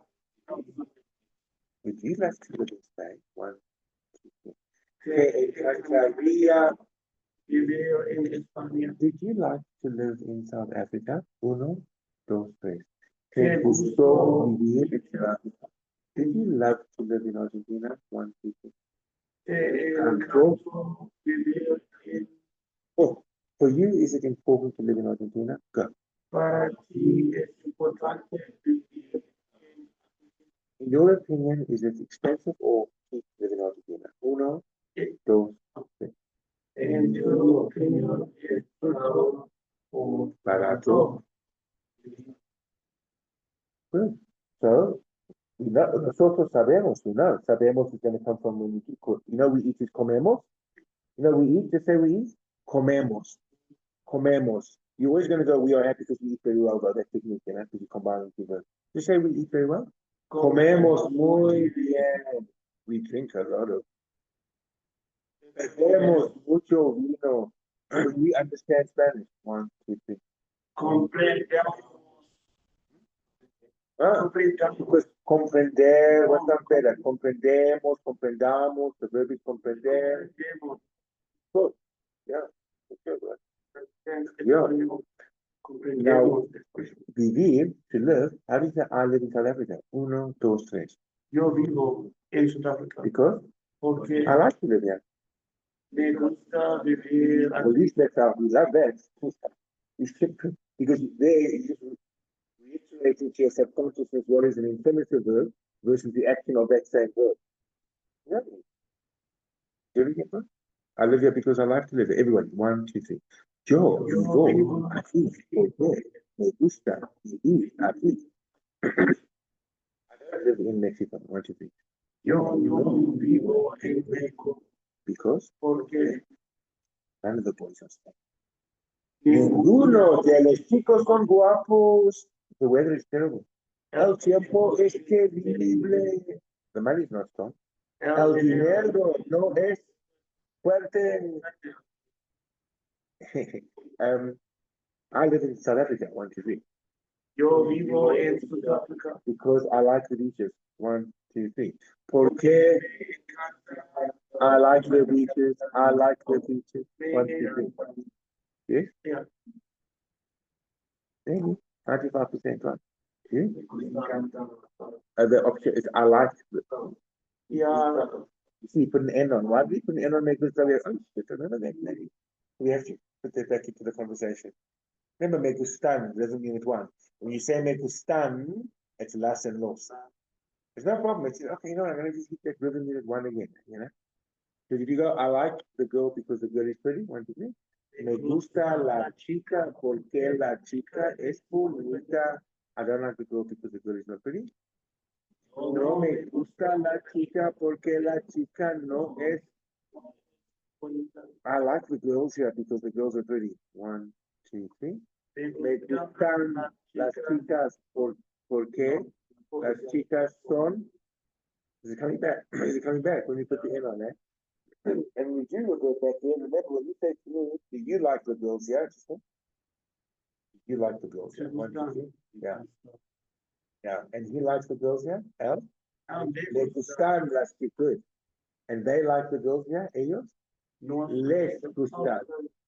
Would you like to live in Spain? 1, 2, 3. Te encantaría vivir en España. Did you like to live in South Africa? 1, 2, 3. Te Te gustó vivir en South Africa? Did you love to live in Argentina? 1, 2, 3. Te encantó vivir en Oh, for you, is it important to live in Argentina? Go. para ti es importante vivir en In your opinion, is it expensive or cheap to live in Argentina? 1, 2, 3. En tu opinión es caro o Barato. Good. So, nosotros sabemos, sabemos is going to come from when we eat. We eat is comemos. We eat, just say we eat. Comemos. Comemos. You're always going to go, we are happy because we eat very well, but that technique, because you combine the two words. Just say we eat very well. Comemos muy bien. We drink a lot of. Bebemos mucho vino. We understand Spanish. 1, 2, 3. comprendemos. Because comprender, what's up better? Comprendemos, comprendamos, the verb is comprender. Good. Yeah. Okay, right. Now, vivir, to live, how do you say I live in South Africa? 1, 2, 3. Yo vivo en Sudáfrica Because porque I like to live here. me gusta vivir At least that's how we love that. Because they Relating to your subconsciousness, what is an infinitive verb versus the action of that same verb. Yeah. Do you get that? I live here because I like to live here. Everyone, 1, 2, 3. Yo vivo aquí porque me gusta vivir aquí. I don't live in Mexico. 1, 2, 3. Yo vivo en Mexico because none of the boys are Spanish. Ninguno de los chicos son guapos. The weather is terrible. El tiempo es terrible. The money is not strong. El dinero no es fuerte. I live in South Africa. 1, 2, 3. Yo vivo en Sudáfrica. Because I like the beaches. 1, 2, 3. Porque I like the beaches. I like the beaches. 1, 2, 3. Yes? Yeah. Maybe 95% right. Yeah? The option is I like the Yeah. You see, put an N on. Why do we put an N on make this very remember that? We have to put that back into the conversation. Remember, me gustan doesn't mean it one. When you say me gustan, it's las and los. There's no problem. It's okay, you know, I'm gonna just keep that rhythm unit one again, you know. So if you go, I like the girl because the girl is pretty, 1, 2, 3. Me gusta la chica porque la chica es bonita. I don't like the girl because the girl is not pretty. No me gusta la chica porque la chica no es. I like the girls here because the girls are pretty. 1, 2, 3. Me gustan las chicas porque las chicas son. Is it coming back? Is it coming back when we put the N on that? And we do revert back there. Remember when you say to me, do you like the girls here? You like the girls here. 1, 2, 3. Yeah. Yeah. And he likes the girls here? El? Les gustan las chicas. And they like the girls here? Ellos? Les gustan.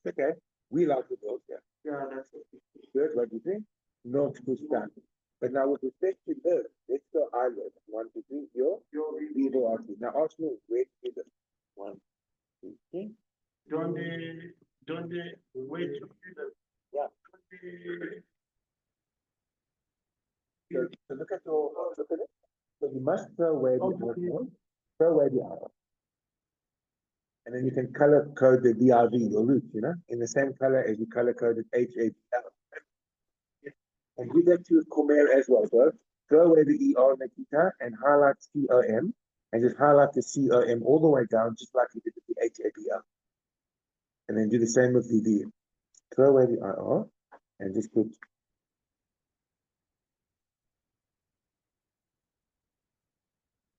Okay. We like the girls here. Yeah, that's it. Good. What do you think? Not gustan. But now with respect to live, let's go I live. 1, 2, 3. Yo vivo aquí. Now ask me where do you live? 1, 2, 3. Donde, wait, Yeah. So look at it. So you must throw away the word, throw away the R. And then you can color code the DRV, your root, you know, in the same color as you color coded HABL. And do that to Comer as well, bro. Throw away the ER, Nikita, and highlight COM, and just highlight the COM all the way down, just like you did with the HABL. And then do the same with the V. Throw away the IR, and just put.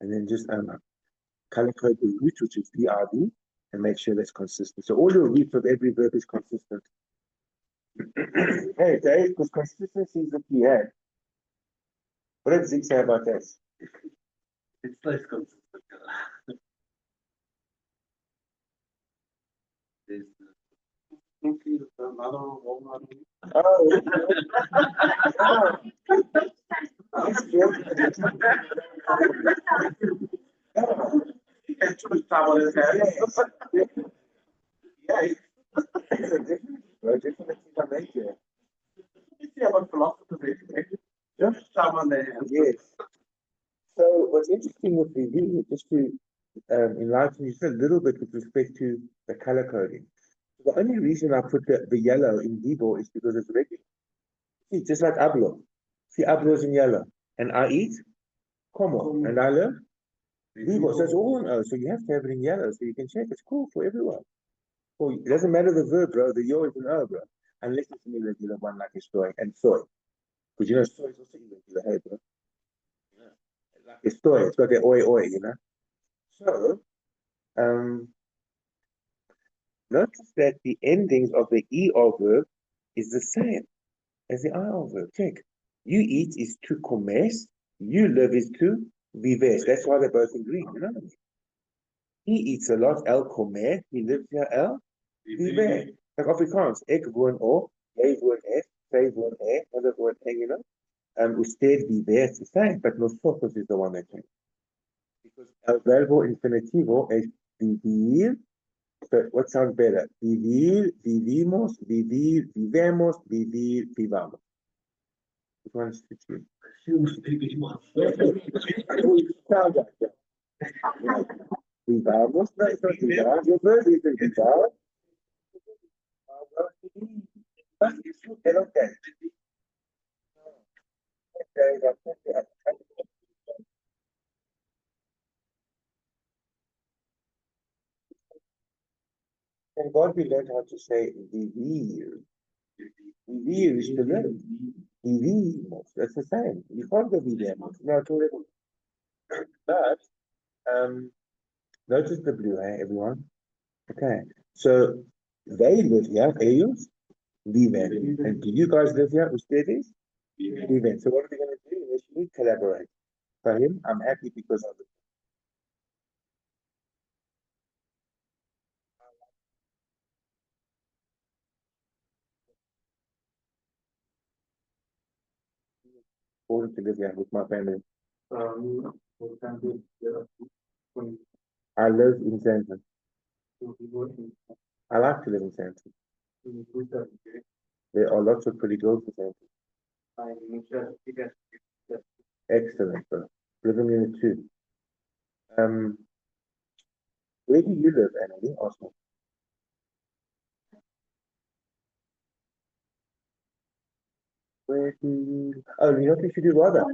And then just color code the root, which is VRV, and make sure that's consistent. So all your roots of every verb is consistent. Hey, Dave, because consistency is the key. Hey, what did Zeke say about that? It's less consistent. There's another one. Oh, that's good. It's too travel is there. Yeah, definitely. Yeah, about philosophy. Just someone there. Yes. So what's interesting with the V, just to enlighten you just a little bit with respect to the color coding. The only reason I put the yellow in Vivo is because it's regular. See, just like hablo. See, hablo is in yellow. And I eat, como. And I live, Vivo. So it's all in O. So you have to have it in yellow so you can check. It's cool for everyone. Well, it doesn't matter the verb, bro. The yo is an O, bro. Unless it's an irregular one like a soy and soy. Because you know, soy is also irregular, hey, bro. Yeah. Like a soy, it's got the oi, you know. So, notice that the endings of the ER verb is the same as the IR verb. Check. You eat is to comes, you live is to vives. That's why they're both in Greek, you know. He eats a lot, el comer, he lives here, el vive. Like Afrikaans, ek woon op, jy woon ek, sy woon ek, another woon ek, you know. Usted vive, it's the same, but nosotros is the one that changed. Because el verbo infinitivo is vivir. So what sounds better? Vivir, vivimos, vivir, vivemos, vivir, vivamos. Which one's to choose? Assumes the big one. Vivamos na identidade verdadeira. Mas isso eu não quero. Thank God we learned how to say vivir. Vivir is to live. Vivimos. That's the same. You can't go vivemos. No, to live. But notice the blue, everyone. Okay. So they live here, ellos viven. And do you guys live here, ustedes? Viven. So what are we going to do? We should collaborate. For him, I'm happy because of it. Important to live here with my family. Por ejemplo, con I live in Sanford. en I like to live in Sanford. muchas There are lots of pretty girls in Sanford. hay muchas chicas Excellent, bro. Live in unit 2. Where do you live, Emily? Osmo. Where do you? Oh, you know what you should do rather?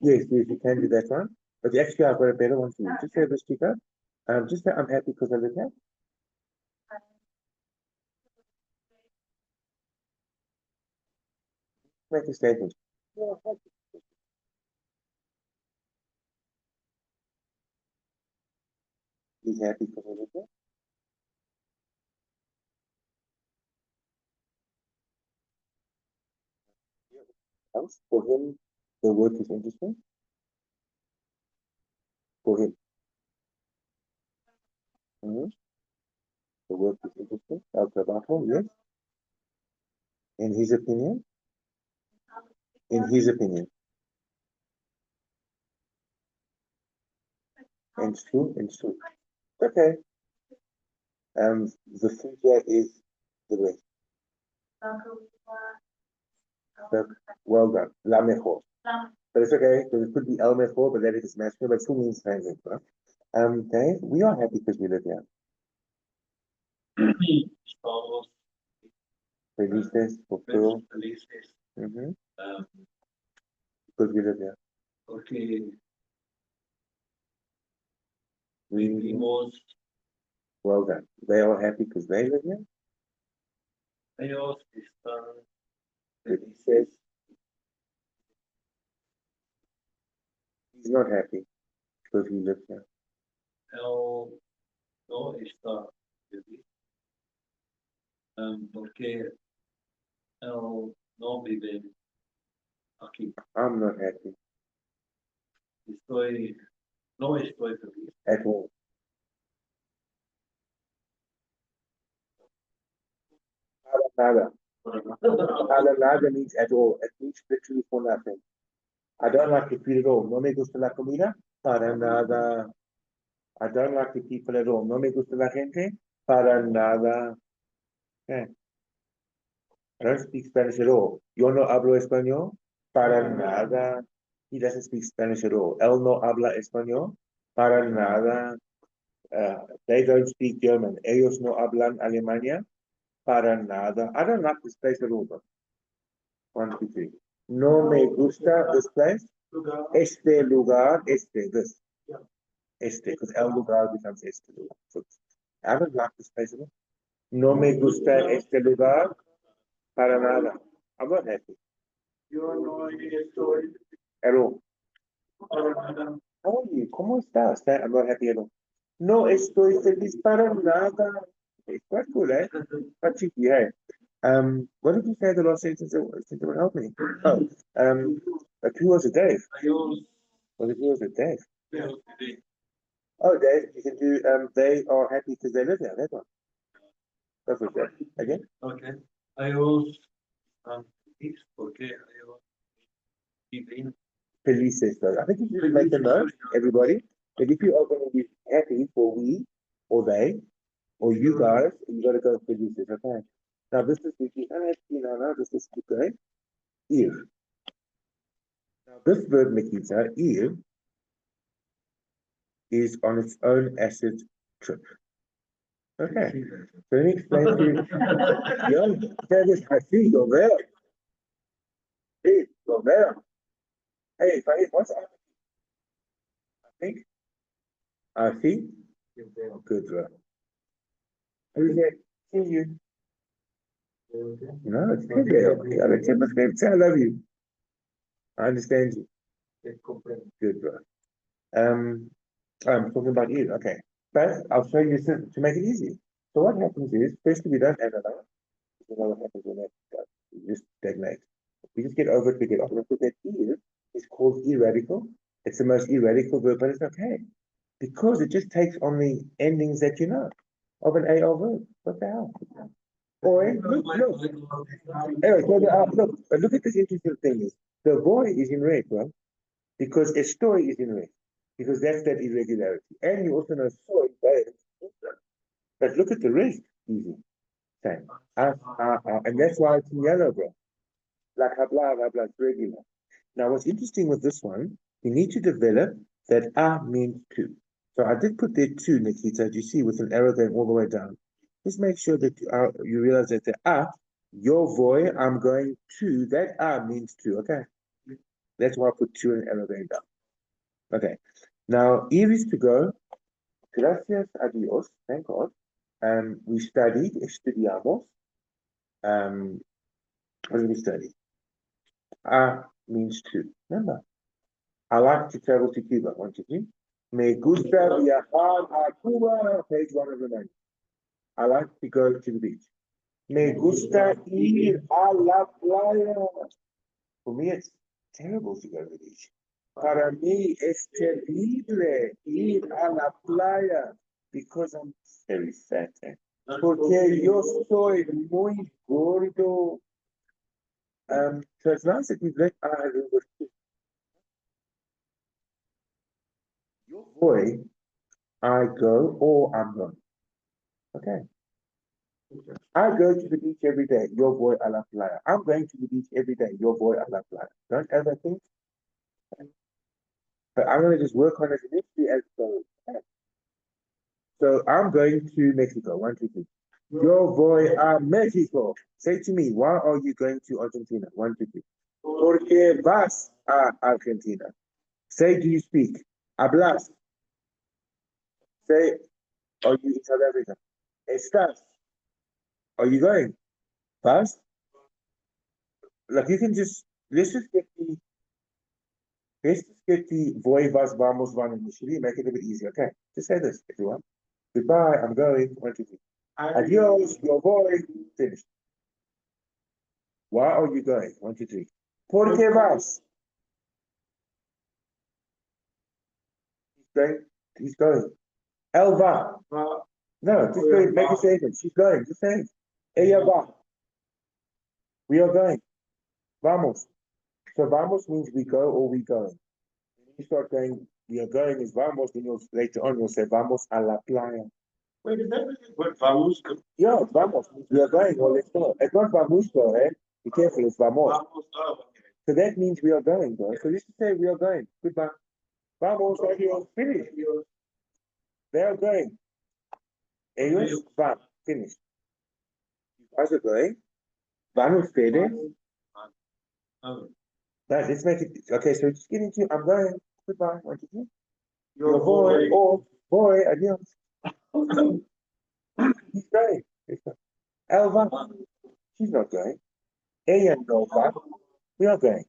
Yes, you can do that one. But actually, I've got a better one for you. Just say this, speaker. Just say I'm happy because I live here. Make a statement. He's happy because I live here. Else, for him, the work is interesting. For him. The work is interesting. El trabajo, yes. In his opinion. In his opinion. In su. Okay. The food here is the best. Well done. La mejor. But it's okay, because it could be el mejor, but then it is masculine, but it still means same thing, right? Dave, we are happy because we live here. Estamos Felices, fulfill. felices, Because we live here. porque We, vivimos, well done. They are happy because they live here. ellos están Felices. felices, He's not happy because we live here. él no está feliz, porque él no vive aquí. I'm not happy No estoy feliz. at all. Nada. Nada means at all. It means literally for nothing. I don't like the food at all. No me gusta la comida. Para nada. I don't like the people at all. No me gusta la gente. Para nada. Okay. I don't speak Spanish at all. Yo no hablo español. Para nada. He doesn't speak Spanish at all. Él no habla español. Para nada. They don't speak German. Ellos no hablan Alemania. Para nada. I don't like this place at all. Though. 1, 2, 3. No me gusta this place. Este lugar, this. Este, because el lugar becomes este lugar. So, I don't like this place at all. No me gusta este lugar. Para nada. I'm not happy. Yo no estoy At all. para nada. How are you? ¿Cómo estás? I'm not happy at all. No estoy feliz para nada. It's quite cool, eh? Quite cheeky, hey? What did you say the last sentence that would help me? Oh, like who was it, Dave? Ellos Was it who was it, Dave? veo feliz. Oh, Dave, you can do, they are happy because they live here, that one. Go for it, Dave. Again? Okay. Ellos están felices porque ellos viven. Felices, though. I think you should make a note, everybody, that if you are going to be happy for we, or they, or you guys, you got to go felices, okay? Now, this is the, no, this is good, here. Now, this verb, Nikita, is on its own acid trip. Okay, so let me explain to you. Yeah, Travis, I see you're there. Hey, you're there. Hey, Fahid, what's up? I see. Good, bro. Who's there? See you. No, it's good there. Yeah, the tip of the say I love you. I understand you. Good, bro. I'm talking about you. Okay. But I'll show you to make it easy. So what happens is, firstly, we don't analyze. You know what happens when that does. We just stagnate. We just get over it, we get over it. But that is called irradical. It's the most irradical verb, but it's okay. Because it just takes on the endings that you know of an AR verb. What the hell? Boy, look. Anyway, look at this interesting thing is the boy is in red, bro. Because a story is in red. Because that's that irregularity. And you also know soy, but look at the rest, easy. Same. And that's why it's in yellow, bro. Like habla, it's regular. Now, what's interesting with this one, you need to develop that means to. So I did put there two, Nikita, you see, with an arrow going all the way down. Just make sure that you realize that the your boy, I'm going to, that means to, okay? That's why I put two and an arrow going down. Okay. Now, Eve is to go. Gracias a Dios, thank God. We studied, estudiamos. What did we study? Means to. Remember, I like to travel to Cuba. 1, 2, 3. Me gusta viajar a Cuba. Page 1 of the manual. I like to go to the beach. Me gusta ir a la playa. For me, it's terrible to go to the beach. Para mí es terrible ir a la playa because I'm very fat. Porque yo soy muy gordo. So it's nice that we've let your boy, I go or I'm going. Okay. I go to the beach every day. Your boy a la playa. I'm going to the beach every day. Your boy a la playa. Don't ever think. But I'm going to just work on it initially as so. So I'm going to Mexico. 1, 2, 3. Your boy a Mexico. Say to me, why are you going to Argentina? 1, 2, 3. Porque vas a Argentina. Say, do you speak? Hablas. Say, are you in South Africa? Estás. Are you going? Fast? Like you can just let's just get the voy vas vamos van initially, make it a bit easier. Okay. Just say this if you want. Goodbye, I'm going. 1, 2, 3. Adios, your boy. Finished. Why are you going? 1, 2, 3. ¿Por qué vas? He's going. Él va. No, just go, make a statement. She's going. Just say it. Ella va. We are going. Vamos. So vamos means we go or we going. When you start going, we are going is vamos, then later on you'll say vamos a la playa. Wait, is that really what vamos? Yeah, vamos. We are going or let's go. It's not vamos, eh? Be careful, it's vamos. Vamos, oh, okay. So that means we are going, bro. So let's just say we are going. Goodbye. Vamos, adios, finish. They are going. Ellos van, finish. You guys are going. Van ustedes. Right, let's make it. Okay, so just get into I'm going. Goodbye. 1, 2, 3. Your boy or boy, adios. He's going. Elva, she's not going. Ella no va. We are going.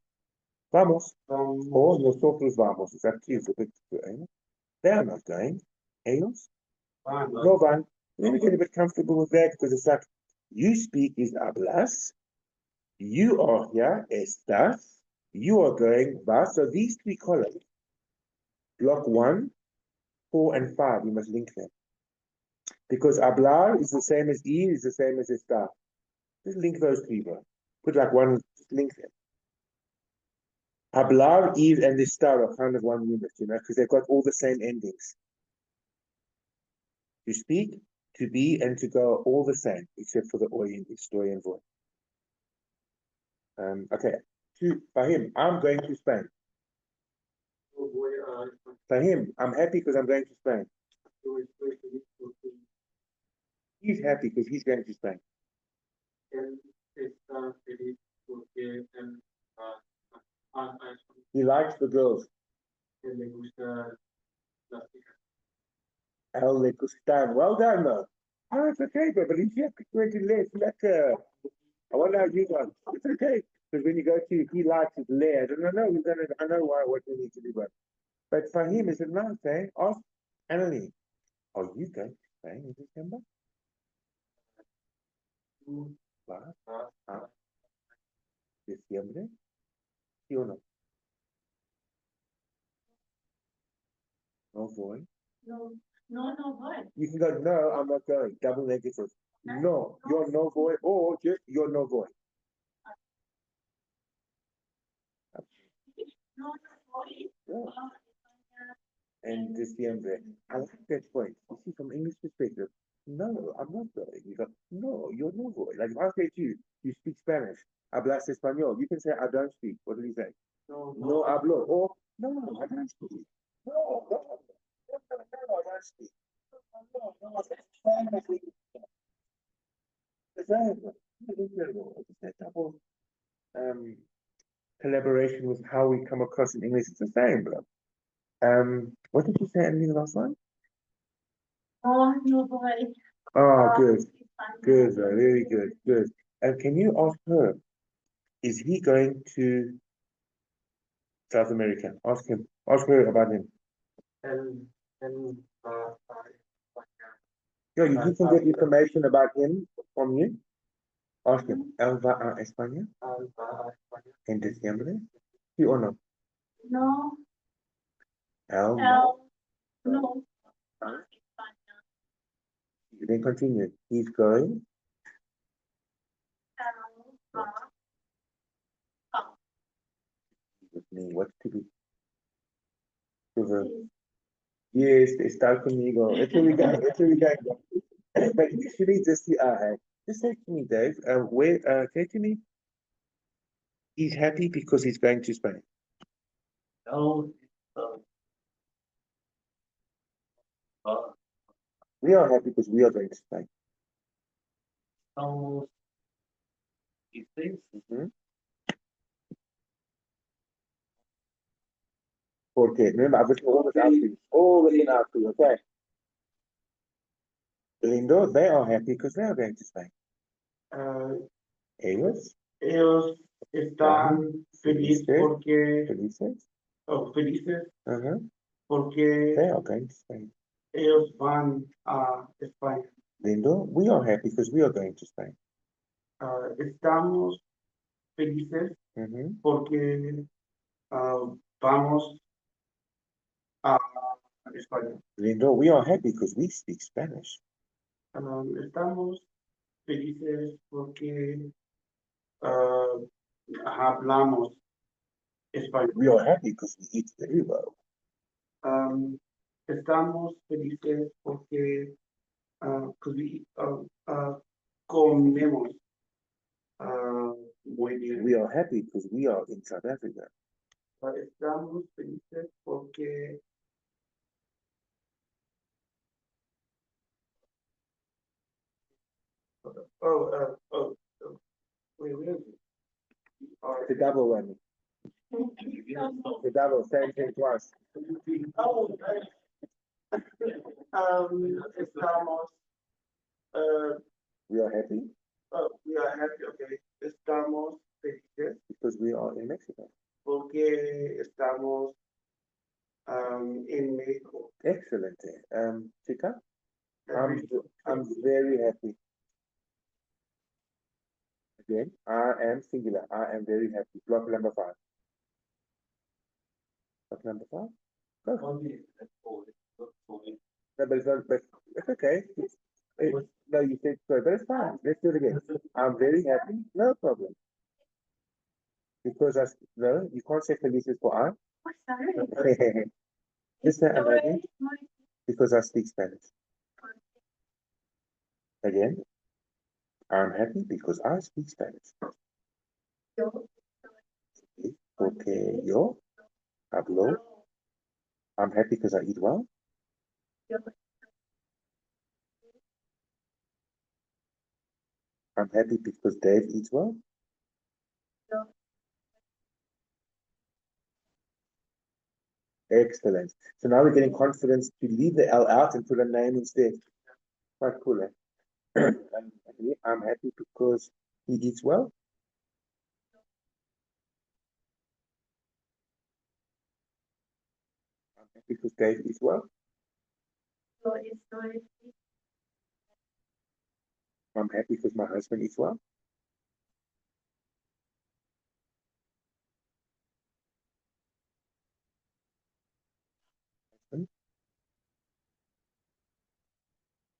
Vamos. Or nosotros vamos. It's up to you. They are not going. Ellos? No van. Let me get a bit comfortable with that because it's like you speak is hablas. You are here, estás. You are going, vas. So these 3 columns, block 1, 4, and 5, you must link them. Because hablar is the same as ir, is the same as estar. Just link those 3, bro. Put like one, just link them. Hablar, ir, and estar are kind of one unit, you know, because they've got all the same endings. To speak, to be, and to go are all the same, except for the oy, estoy, and voy. Okay. By him, I'm going to Spain. voy a España. Fahim, I'm happy because I'm going to Spain. Yo estoy feliz porque He's happy because he's going to Spain. él está feliz porque él He likes the girls. él le gusta las chicas. El le gustan. Well done, though. Oh, it's okay, but he's happy going to live. I wonder how you got. It's okay. Because when you go to, he likes his lead. And I know I know what we need to do, but for him, is it nice, eh? Ask Annalie, are you going to Spain in December? Tú Vas vas a diciembre? ¿Sí o no? No voy. No, no, no voy. You can go, no, I'm not going. Double negative. No, you're no voy, or just you're no voy. No, no voy. Yeah. Ah, España. And diciembre. I like that point. You see, from English perspective, no, I'm not going. You go, no, you're no voy. Like if I say to you, you speak Spanish, hablas español, you can say, I don't speak. What do you say? No hablo. Or, no, I don't speak. No, I don't speak. No, it's incredible. It's that double collaboration with how we come across in English. It's the same, bro. What did you say in the last one? No, no voy. Oh, Ah, good, España. good, bro. Very good, good. And can you ask her, is he going to South America? Ask him. Ask her about him. él va a España. Yeah, you can get information about him from you. Ask him. Él va a España Él va a España. en diciembre? ¿Sí o no? No, Él no. Huh? España. Then continue. He's going. Va. With me. What's to be? To her. Yes, estar conmigo. That's where we go. That's where we go. But usually just just say to me, Dave, say to me, he's happy because he's going to Spain. No, We are happy because we are going to Spain. estamos, y sí, Mhm. Porque, remember, I've written all this out for you. All written out for you, okay? Lindo, they are happy because they are going to Spain. Ellos, Ellos están felices porque, felices. felices Uh-huh. porque They are going to Spain. ellos van a España. Lindo, we are happy because we are going to Spain. Estamos felices Mhm. porque vamos a España. Lindo, we are happy because we speak Spanish. Estamos felices porque hablamos español. We are happy because we eat very well. Estamos felices porque comemos muy bien. We are happy because we are in South Africa. Estamos felices porque wait, where is it? The double one. The double, same thing twice. Estamos We are happy we are happy, okay. Estamos felices because we are in Mexico. porque estamos en México. Excellent. Chica, I'm very happy. Again, I am singular. I am very happy. Block number 5. Block number 5. Go. only, that's all, it's not for me. No, but it's okay. No, you said so, but it's fine. Let's do it again. I'm very happy. No problem. Because no, you can't say felices for I. Oh, sorry. Just say I'm happy Muy because I speak Spanish. Again, I'm happy because I speak Spanish. yo. Porque yo hablo I'm happy because I eat well. Yo, I'm happy because Dave eats well. yo, Excellent. So now we're getting confidence to leave the L out and put a name instead. Quite cool, eh? And I'm happy because he eats well. I'm happy because Dave eats well. yo estoy I'm happy because my husband eats well.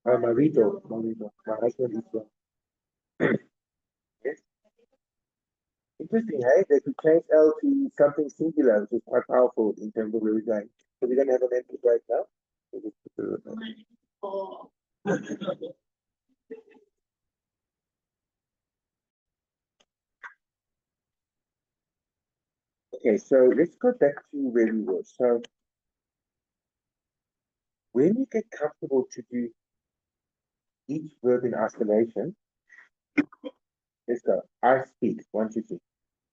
Marito, my husband eats well. Yes. Interesting, hey? They could change L to something singular, which is quite powerful in terms of where we're going. So we're gonna have an empty break now. oh, Okay, so let's go back to where we were. So when you get comfortable to do each verb in isolation, let's go. I speak. 1, 2, 3.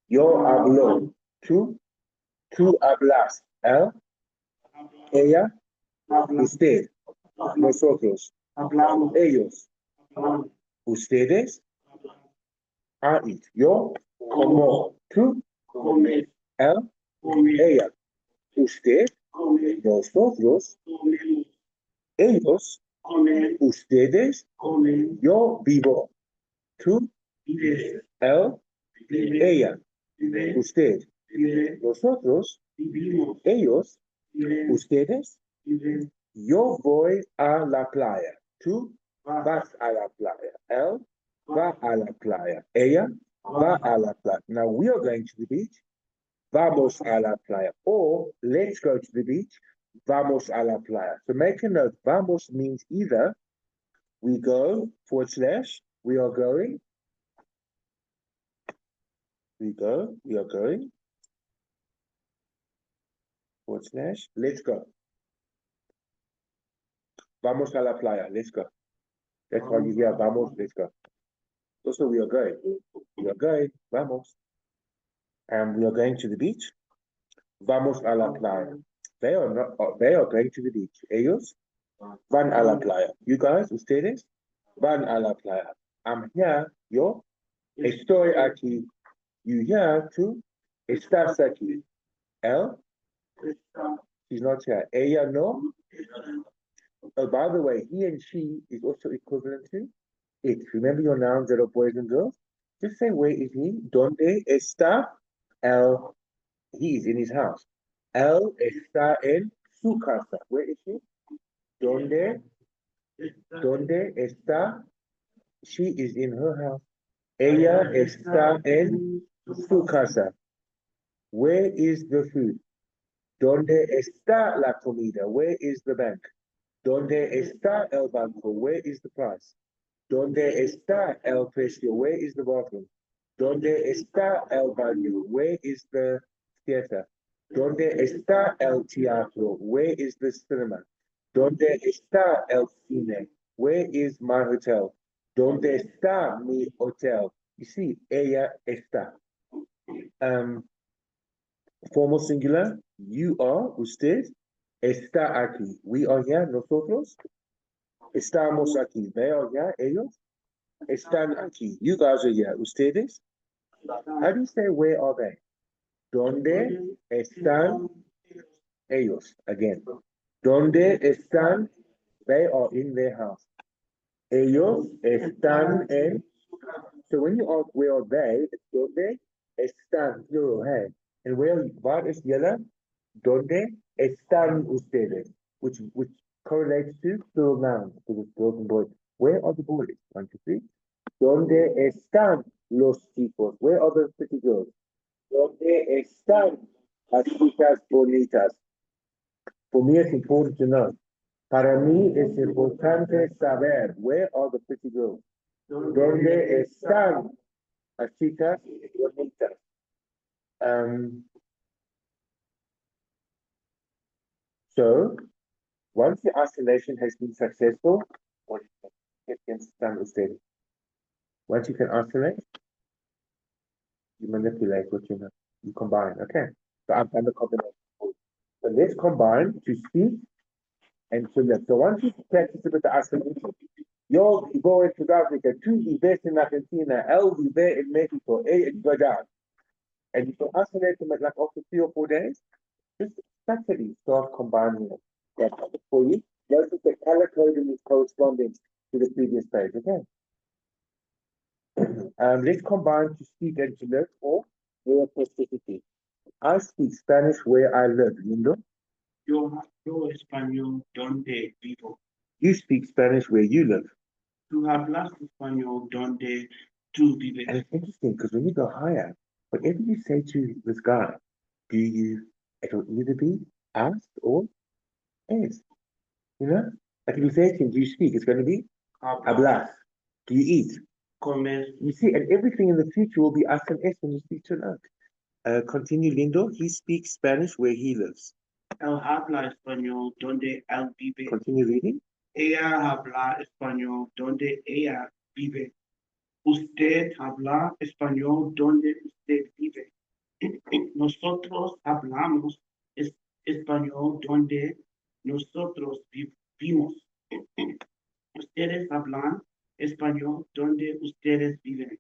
Yo hablo. Tú hablas. Él, ella, usted, nosotros, Hablamos, ellos, hablamos, ustedes, I eat. Yo como. Tú, comer, él, comer, ella, usted, comer, nosotros, comemos, ellos, comer, ustedes, comer, yo vivo. Tú, vive, él, vive, ella, vive, usted, vive, nosotros, vivimos, ellos, vive, ustedes, vive, yo voy a la playa. Tú va, vas a la playa. Él va a la playa. Ella va a la playa. Now we are going to the beach. Vamos a la playa. Or let's go to the beach. Vamos a la playa. So make a note. Vamos means either we go / we are going. We go, we are going. / let's go. Vamos a la playa. Let's go. That's why you hear vamos, let's go. Also, we are going. We are going. Vamos. And we are going to the beach. Vamos a la playa. They are not. They are going to the beach. Ellos van a la playa. You guys, ustedes van a la playa. I'm here. Yo estoy aquí. You here too? Estás aquí. Él, she's not here. Ella no. Oh, by the way, he and she is also equivalent to it. Remember your nouns that are boys and girls? Just say, where is he? ¿Dónde está? Él, he is in his house. Él está en su casa. Where is he? ¿Dónde está? She is in her house. Ella está en su casa. Where is the food? ¿Dónde está la comida? Where is the bank? ¿Dónde está el banco? Where is the price? ¿Dónde está el precio? Where is the bathroom? ¿Dónde está el baño? Where is the theater? ¿Dónde está el teatro? Where is the cinema? ¿Dónde está el cine? Where is my hotel? ¿Dónde está mi hotel? You see, ella está. Formal singular, you are, usted, está aquí. We are here, nosotros. Estamos aquí. They are here, ellos. Están aquí. You guys are here, ustedes. How do you say where are they? ¿Dónde están ellos? Again. ¿Dónde están? They are in their house. Ellos están en. So when you ask where are they, it's ¿dónde están? Plural, hey. And where what is yellow? ¿Dónde están ustedes? Which correlates to plural nouns, because it's girls and boys. Where are the boys? 1, 2, 3. ¿Dónde están los chicos? Where are the pretty girls? ¿Dónde están las chicas bonitas? For me, it's important to know. Para mí es importante saber where are the pretty girls. ¿Dónde están las chicas bonitas? So once the isolation has been successful, what do you think? Get them steady. Once you can isolate, you manipulate what you know. You combine. Okay. So I've done the combination. So let's combine to speak and to live. So once you practice a bit the isolation, yo vivo en Sudáfrica, tú vives en Argentina, él vive en Mexico, ella go down. And you can isolate them at like after 3 or 4 days, just subtly start combining them. That's it for you. Notice the color coding is corresponding to the previous page, okay? Let's combine to speak and to live or reciprocity. I speak Spanish where I live, Lindo. Yo español donde vivo. You speak Spanish where you live. Tú hablas español donde tú vives. And it's interesting because when you go higher, whatever you say to this guy, it'll either be asked or asked. You know? Like if you say to him, do you speak? It's going to be hablas. Do you eat? Comer. You see, and everything in the future will be as and s when you speak to an continue, Lindo. He speaks Spanish where he lives. Él habla español donde él vive. Continue reading. Ella habla español donde ella vive. Usted habla español donde usted vive. Nosotros hablamos español donde nosotros vivimos. Ustedes hablan español donde ustedes viven.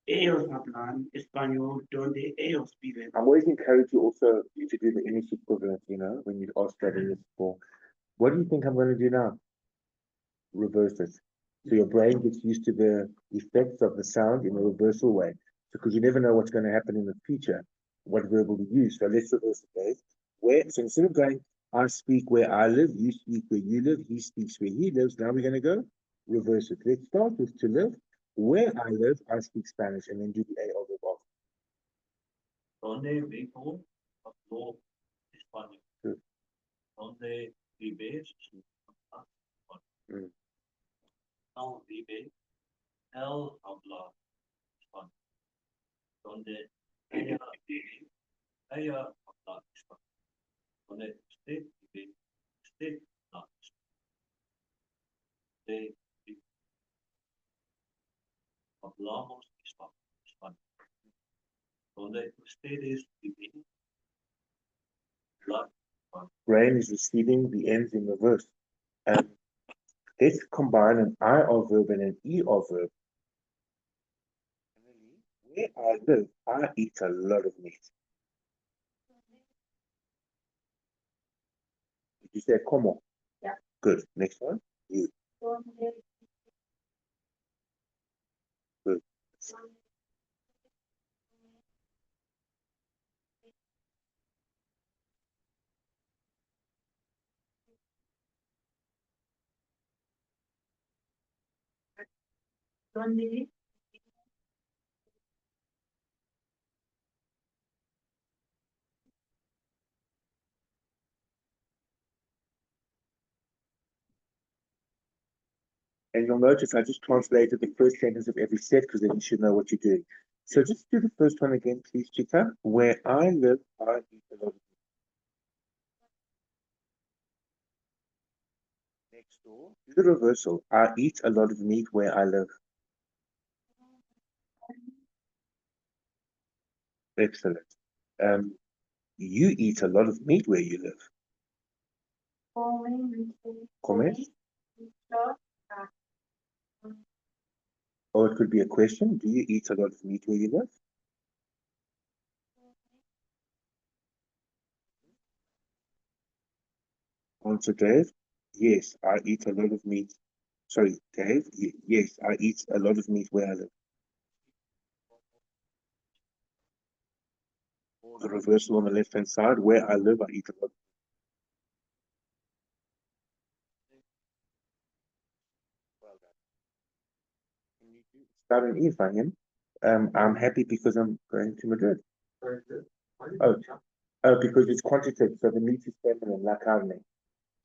Ellos hablan español donde ellos viven. I'm always encourage you also to do the English equivalent, you know, when you ask that in this before. What do you think I'm going to do now? Reverse it. So your brain gets used to the effects of the sound in a reversal way. Because you never know what's going to happen in the future, what verb will be used. So let's reverse it, Dave. So instead of going, I speak where I live, you speak where you live, he speaks where he lives. Now we're going to go reverse it. Let's start with to live. Where I live, I speak Spanish, and then do the A of the box. Donde vivo, hablo español. Good. Donde vives, hablas español. Él vive, él habla español. Donde ella vive, ella habla español. Donde usted vive, usted habla español. Donde vive, hablamos español. Donde ustedes viven, hablan español. Brain is receiving the ends in reverse. Let's combine an I of verb and an E of verb. Where I live, I eat a lot of meat. Did you say como? Yeah. Good. Next one. You. Donde Good. donde And you'll notice I just translated the first sentence of every set because then you should know what you're doing. So just do the first one again, please, Chica. Where I live, I eat a lot of meat. Next door, do the reversal. I eat a lot of meat where I live. Excellent. You eat a lot of meat where you live. Comes? Or it could be a question. Do you eat a lot of meat where you live? Answer, Dave. Yes, I eat a lot of meat. Sorry, Dave. Yes, I eat a lot of meat where I live. Or the reversal on the left-hand side. Where I live, I eat a lot. Well done. Can you do start an E, Fahim? I'm happy because I'm going to Madrid. Oh, because it's quantitative, so the meat is feminine, la carne.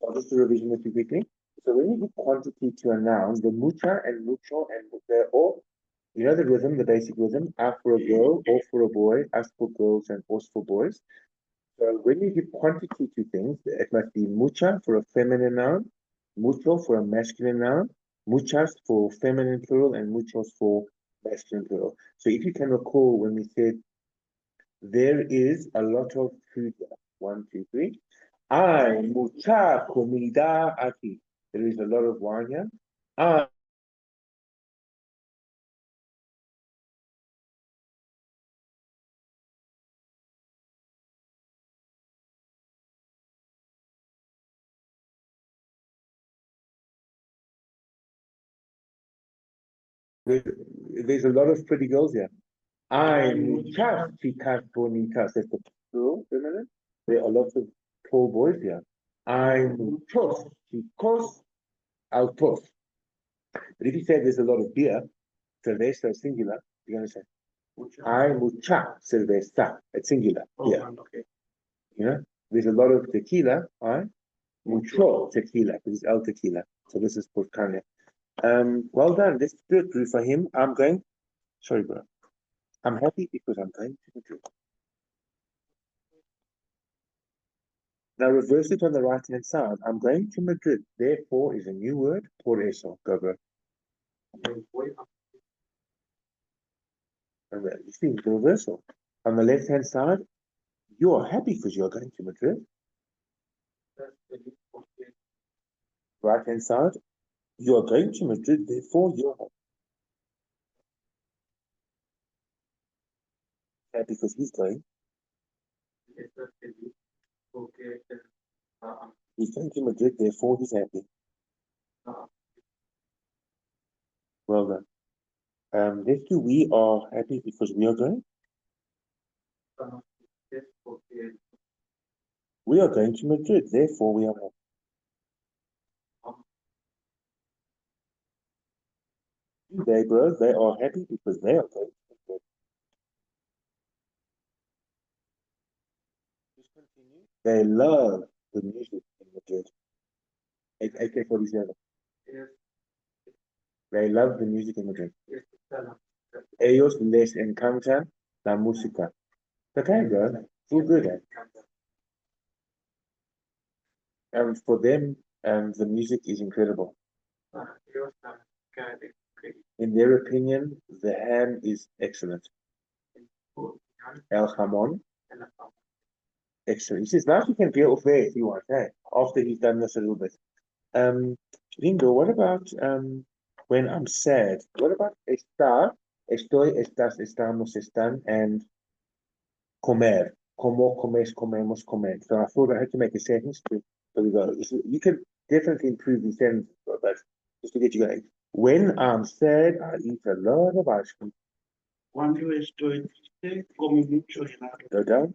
I'll just do a revision with you quickly. So when you give quantity to a noun, the mucha and mucho and they're all, you know the rhythm, the basic rhythm, A for a girl, O for a boy, as for girls, and os for boys. So when you give quantity to things, it must be mucha for a feminine noun, mucho for a masculine noun, muchas for feminine plural, and muchos for masculine plural. So if you can recall when we said there is a lot of food here. 1, 2, 3. Hay mucha comida aquí. There is a lot of wine here. Hay there's a lot of pretty girls here. Hay muchas chicas bonitas. That's the plural, feminine. There are lots of tall boys here. Hay muchos chicos altos. But if you say there's a lot of beer, cerveza singular, you're going to say hay mucha cerveza. It's singular. Yeah. Okay. You know, there's a lot of tequila. Hay mucho tequila. This is el tequila. So this is por carne. Well done. Let's do it, Drew, for him. I'm going. Sorry, bro. I'm happy because I'm going to Madrid. Now reverse it on the right hand side. I'm going to Madrid. Therefore is a new word. Por eso. Go, bro. And you see the reversal. On the left hand side, you are happy because you are going to Madrid. Right hand side, you are going to Madrid. Therefore, you're happy because he's going. He's going to Madrid. Therefore, he's happy. Well done. Let's do we are happy because we are going. We are going to Madrid, therefore we are happy. They, bro, they are happy because they are going to Madrid. Just continue. They love the music in Madrid. AK-47. They love the music in Madrid. Ellos les encanta la música. Okay, bro. Feel good, eh? And for them, the music is incredible. In their opinion, the ham is excellent. El jamón, excellent. He says, now you can get off there if you want, hey? After he's done this a little bit. Lindo, what about when I'm sad? What about estar, estoy, estás, estamos, están, and comer? Como, comes, comemos, comer. So I thought I had to make a sentence to go. You can definitely improve the sentence, but just to get you going. When I'm sad, I eat a lot of ice cream. Cuando estoy triste, como mucho helado. Go down.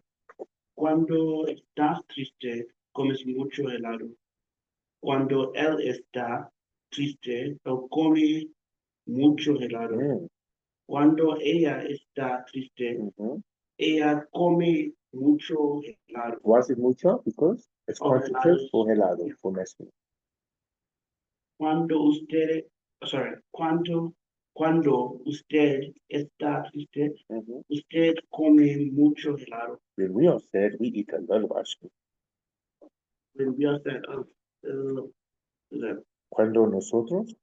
Cuando estás triste, comes mucho helado. Cuando él está triste, él come mucho helado. Mm. Cuando ella está triste, ella come mucho helado. Why is it mucho? Because it's Oh, quantitative helado. or helado Yeah. for masculine. Cuando usted está triste, usted come mucho helado. When we are sad, we eat a lot of ice cream. When we are sad, Cuando nosotros,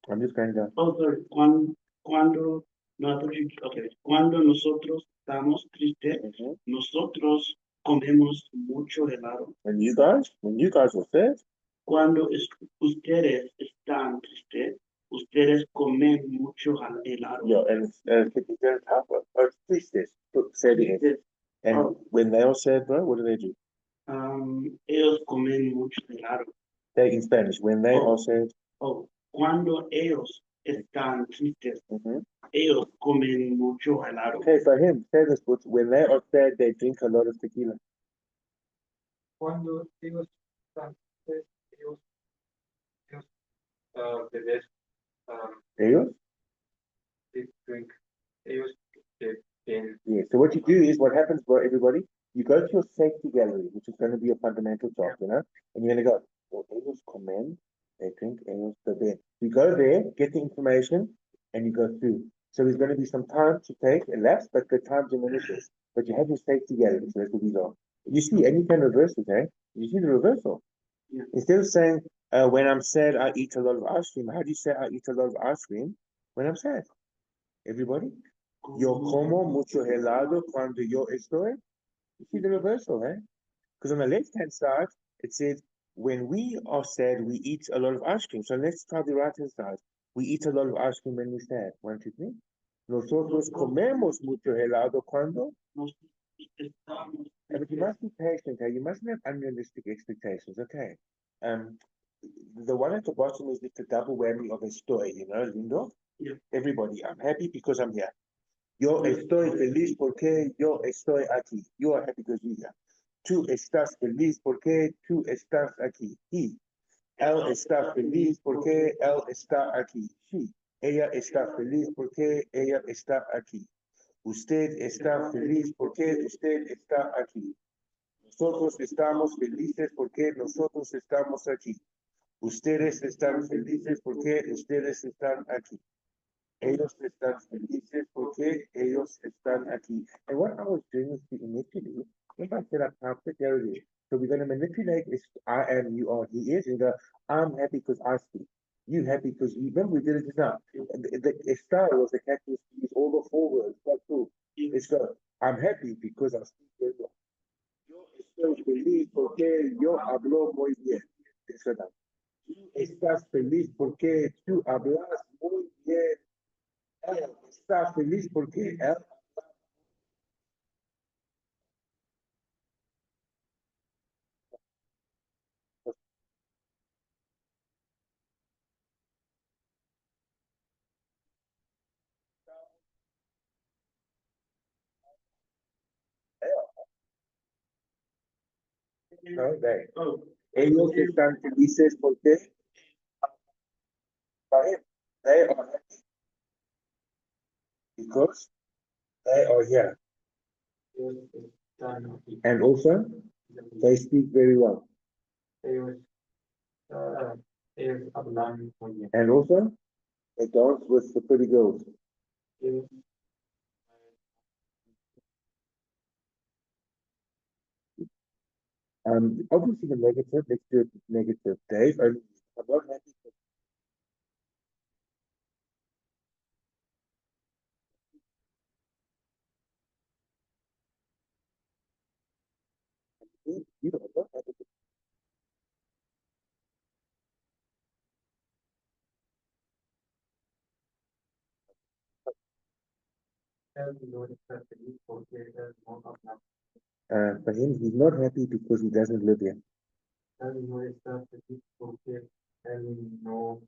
I'm just going down. sorry. Cuando nosotros estamos tristes, nosotros comemos mucho helado. When you guys are sad, Cuando ustedes están tristes, ustedes comen mucho helado. yeah, and it's very tough. It's tristes. Say it again. And when they are sad, bro, what do? Ellos comen mucho helado. Say in Spanish. When they are sad. Cuando ellos están tristes, ellos comen mucho helado. Okay, for him, say this, but when they are sad, they drink a lot of tequila. Cuando ellos están tristes, bebés, Ellos? they drink, ellos beben. Yeah, so what you do is, what happens for everybody, you go to your safety gallery, which is going to be a fundamental talk, you know, and you're going to go, well, ellos comen, they drink, ellos beben. You go there, get the information, and you go through. So there's going to be some time to take, elapse, but the time diminishes. But you have your safety gallery, so that's what these are. You see, and you can reverse it, eh? You see the reversal. Yeah. Instead of saying, when I'm sad, I eat a lot of ice cream. How do you say I eat a lot of ice cream when I'm sad? Everybody? Yo como mucho helado cuando yo estoy. You see the reversal, eh? Because on the left-hand side, it says, when we are sad, we eat a lot of ice cream. So let's try the right-hand side. We eat a lot of ice cream when we're sad. 1, 2, 3. Nosotros comemos mucho helado cuando. Nosotros estamos But you must be patient, hey? You mustn't have unrealistic expectations, okay? The one at the bottom is the double whammy of estoy, you know, lindo? Yeah. Everybody, I'm happy because I'm here. Yo estoy feliz porque yo estoy aquí. You are happy because you're here. Tú estás feliz porque tú estás aquí. He. Él está feliz porque él está aquí. She. Ella está feliz porque ella está aquí. Usted está feliz porque usted está aquí. Nosotros estamos felices porque nosotros estamos aquí. Ustedes están felices porque ustedes están aquí. Ellos están felices porque ellos están aquí. And what I was doing is to initially, if I set up our security, so we're going to manipulate is I am, you are, he is, and go, I'm happy because I speak. You happy because you, remember we did it just now. The style was the catalyst to use all the 4 words. Quite cool. Let's go. I'm happy because I speak very well. Yo estoy feliz porque yo hablo muy bien. Let's go down. Tú estás feliz porque tú hablas muy bien. Él está feliz porque él no, they. Oh, Ellos están felices porque they are happy because they are here. ellos están aquí. And also they speak very well. Ellos, ellos hablan muy bien. And also they dance with the pretty girls. Ellos, Obviously the negative, let's do it negative. Dave, I'm not happy. You know, I'm not happy. él no está feliz porque él no habla. For him, he's not happy because he doesn't live here. Él no está feliz porque él no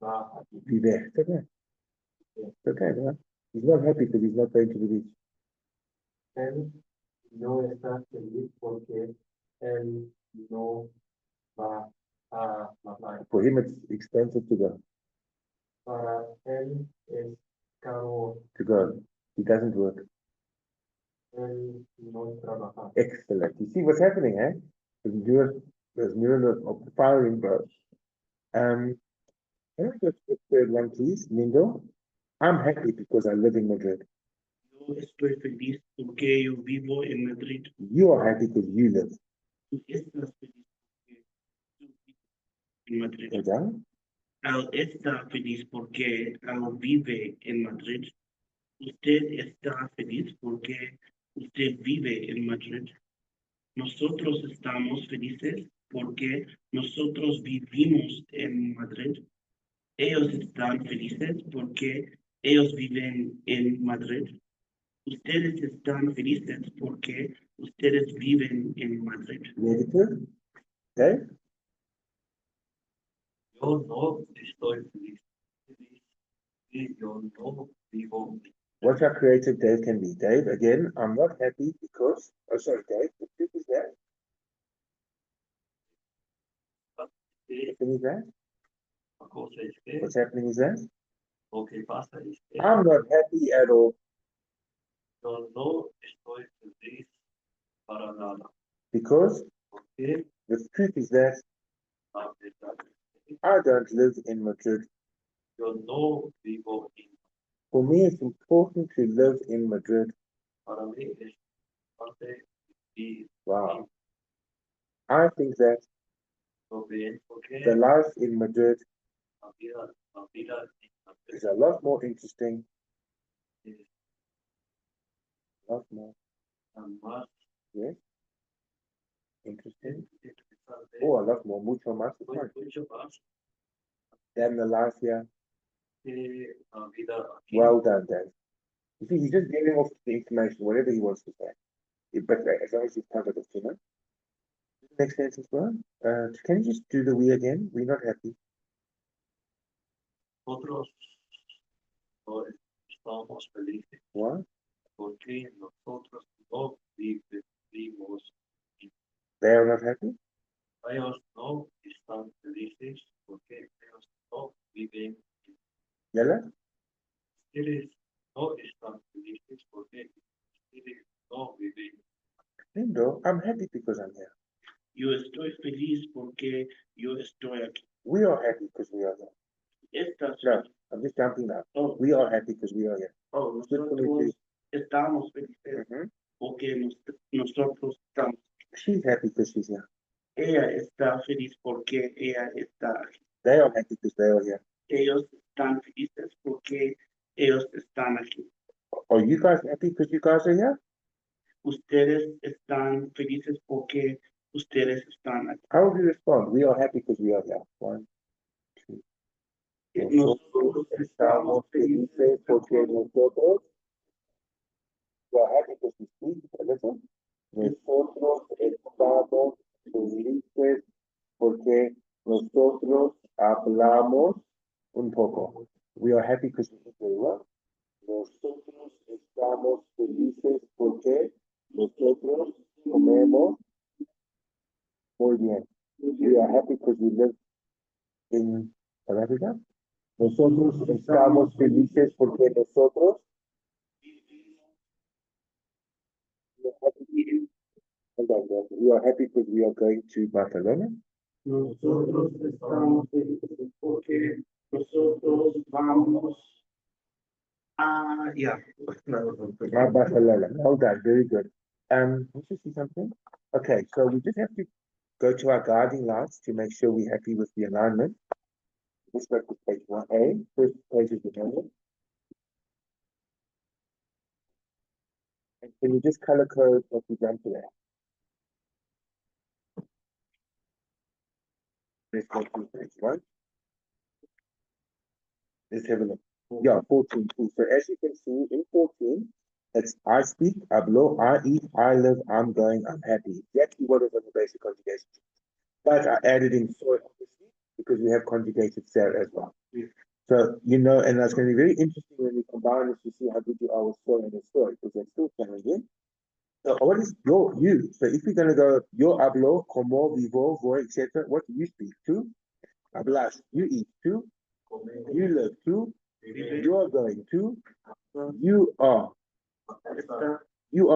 va aquí. Be there. It's okay. It's okay, right? He's not happy because he's not going to the beach. Él no está feliz porque él no va a la playa. For him, it's expensive to go. Para él es caro, To go. He doesn't work. él no trabaja. Excellent. You see what's happening, eh? There's neural of firing, bro. Can I go to the third one, please, Nindo? I'm happy because I live in Madrid. yo estoy feliz porque yo vivo en Madrid. You are happy because you live. Tú estás feliz porque tú vives en Madrid. Go down. Él está feliz porque él vive en Madrid. Usted está feliz porque usted vive en Madrid. Nosotros estamos felices porque nosotros vivimos en Madrid. Ellos están felices porque ellos viven en Madrid. Ustedes están felices porque ustedes viven en Madrid. Negative. Okay. Yo no estoy feliz. Y yo no vivo. What our creative Dave can be. Dave, again, I'm not happy because, oh, sorry, Dave, the truth is that. Happening is that? La cosa es que What's happening is that? lo que pasa es que I'm not happy at all yo no estoy feliz para nada. because Porque the truth is that la verdad es que I don't live in Madrid. yo no vivo en. For me, it's important to live in Madrid. para mí es parte y Wow. I think that lo bien porque the life in Madrid la vida en Madrid is a lot more interesting, es a lot more, más yes, interesting, interesante, or a lot more, mucho más, mucho más than the life here. que la vida aquí. Well done, Dan. You see, he's just giving off the information, whatever he wants to say. But as long as he's covered it, you know. Makes sense as well. Can you just do the we again? We're not happy. Nosotros no estamos felices What? porque nosotros no vivimos, They are not happy? ellos no están felices porque ellos no viven, Yella? ustedes no están felices porque ustedes no viven. Lindo, I'm happy because I'm here. Yo estoy feliz porque yo estoy aquí. We are happy because we are here. Estás No, I'm just jumping now. Oh, We are happy because we are here. oh, Good for me, nosotros please. estamos felices Mhm. porque nosotros estamos. She's happy because she's here. Ella está feliz porque ella está aquí. They are happy because they are here. Ellos están felices porque ellos están aquí. Are you guys happy because you guys are here? Ustedes están felices porque ustedes están aquí. How would you respond? We are happy because we are here. 1, 2. Nosotros estamos felices porque nosotros. We are happy because we speak. Listen. Nosotros estamos felices porque nosotros hablamos un poco. We are happy because we speak very well. Nosotros estamos felices porque nosotros comemos muy bien. We are happy because we live in South Africa. Nosotros estamos felices porque nosotros we are happy because we are going to Barcelona. Nosotros estamos felices porque nosotros vamos a Barcelona. Well done, very good. Let's just see something. Okay, so we just have to go to our guiding lights to make sure we're happy with the alignment. Let's go to page 1A. First page is the alignment. And can you just color code what we've done today? Let's go to page 1. Let's have a look. Yeah, 14 too. So as you can see in 14, it's I speak, hablo, I eat, I live, I'm going, I'm happy. Exactly what is on the basic conjugation. But I added in soy, obviously, because we have conjugated ser as well. So, you know, and that's going to be very interesting when we combine this to see how good you are with soy and soy, because that's still challenging. So what is you? So if we're going to go, yo hablo, como, vivo, voy, etc., what do you speak to? Hablas, you eat to, you live to, you are going to, you are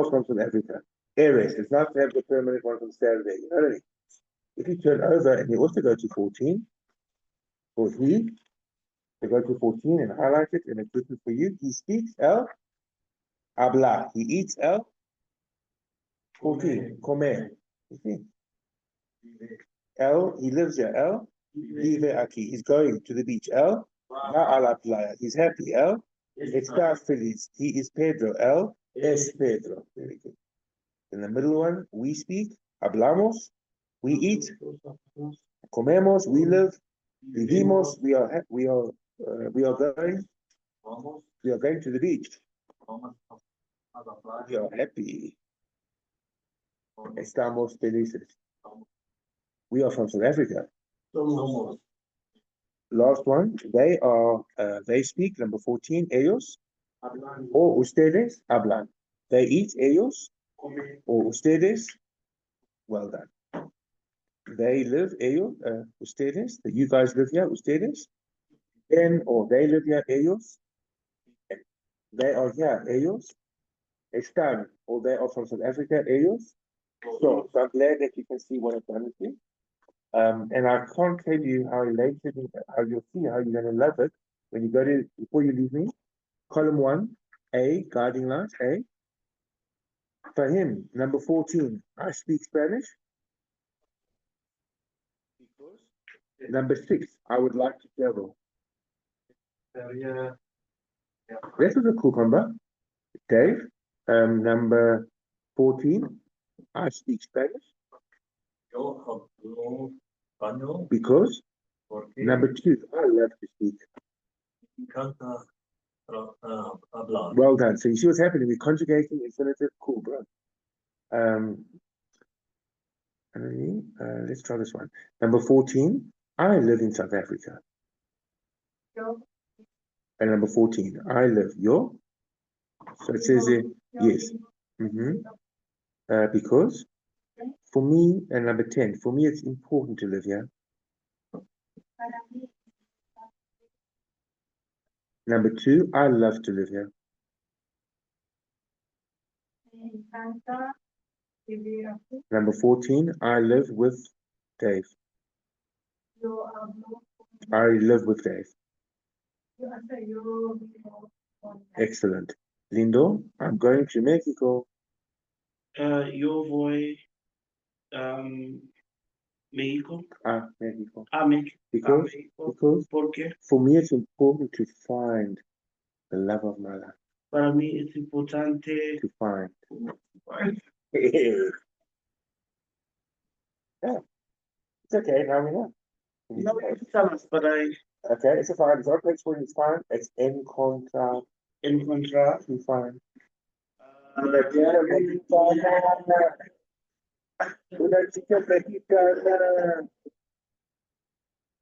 from South Africa. Eres, it's not to have the permanent one from Saturday, you know what I mean? If you turn over and you also go to 14, for he, to go to 14 and highlight it, and it's written for you, he speaks el, habla, he eats el, 14, comer, you see? El, he lives here, el, vive aquí, he's going to the beach, el, va a la playa, he's happy, el, está feliz, he is Pedro, el, es Pedro, very good. In the middle one, we speak, hablamos, we eat, comemos, we live, vivimos, we are going to the beach. We are happy. Estamos felices. We are from South Africa. Last one, they speak, number 14, ellos, o ustedes hablan. They eat, ellos, o ustedes, well done. They live, ellos, ustedes, you guys live here, ustedes, or they live here, ellos, they are here, ellos, están, or they are from South Africa, ellos. So I'm glad that you can see what I've done with you. And I can't tell you how elated, how you'll see how you're going to love it when you go to, before you leave me, column 1, A, guiding light, A. Fahim, number 14. I speak Spanish. Because number 6. I would like to travel. Sería This is a cucumber. Dave, number 14. I speak Spanish. yo hablo español Because porque number 2. I love to speak. me encanta hablar. Well done. So you see what's happening? We're conjugating infinitive. Cool, bro. Let's try this one. Number 14. I live in South Africa. Yo. And number 14. I live. Yo. So it says there. Yes. Because for me, and number 10. For me, it's important to live here. Para mí, Number 2. I love to live here. me encanta vivir aquí. Number 14. I live with Dave. Yo hablo con- I live with Dave. yo vivo con- Excellent. Lindo, I'm going to Mexico. Yo voy México. Mexico. México. Because, México. because ¿Por qué? for me, it's important to find the love of my life. Para mí es importante. To find. Yeah. It's okay, now we know. No, tell us, but I Okay, it's a fine. It's not next word, it's fine. It's encontrar. encontrar. To find. Una chica mexicana.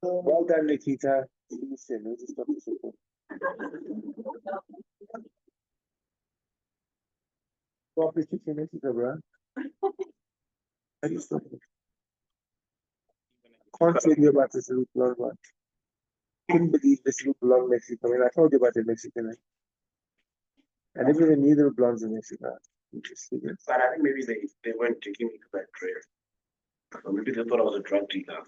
Well done, Nikita. Listen, we'll just stop this. Stop this chicken, Nikita, bro. I just stop it. Can't tell you about this little blonde one. Couldn't believe this little blonde Mexican. I mean, I told you about the Mexican. I didn't even knew there were blondes in Mexico. Interesting. But I think maybe they weren't taking me to that prayer. Or maybe they thought I was a drug dealer.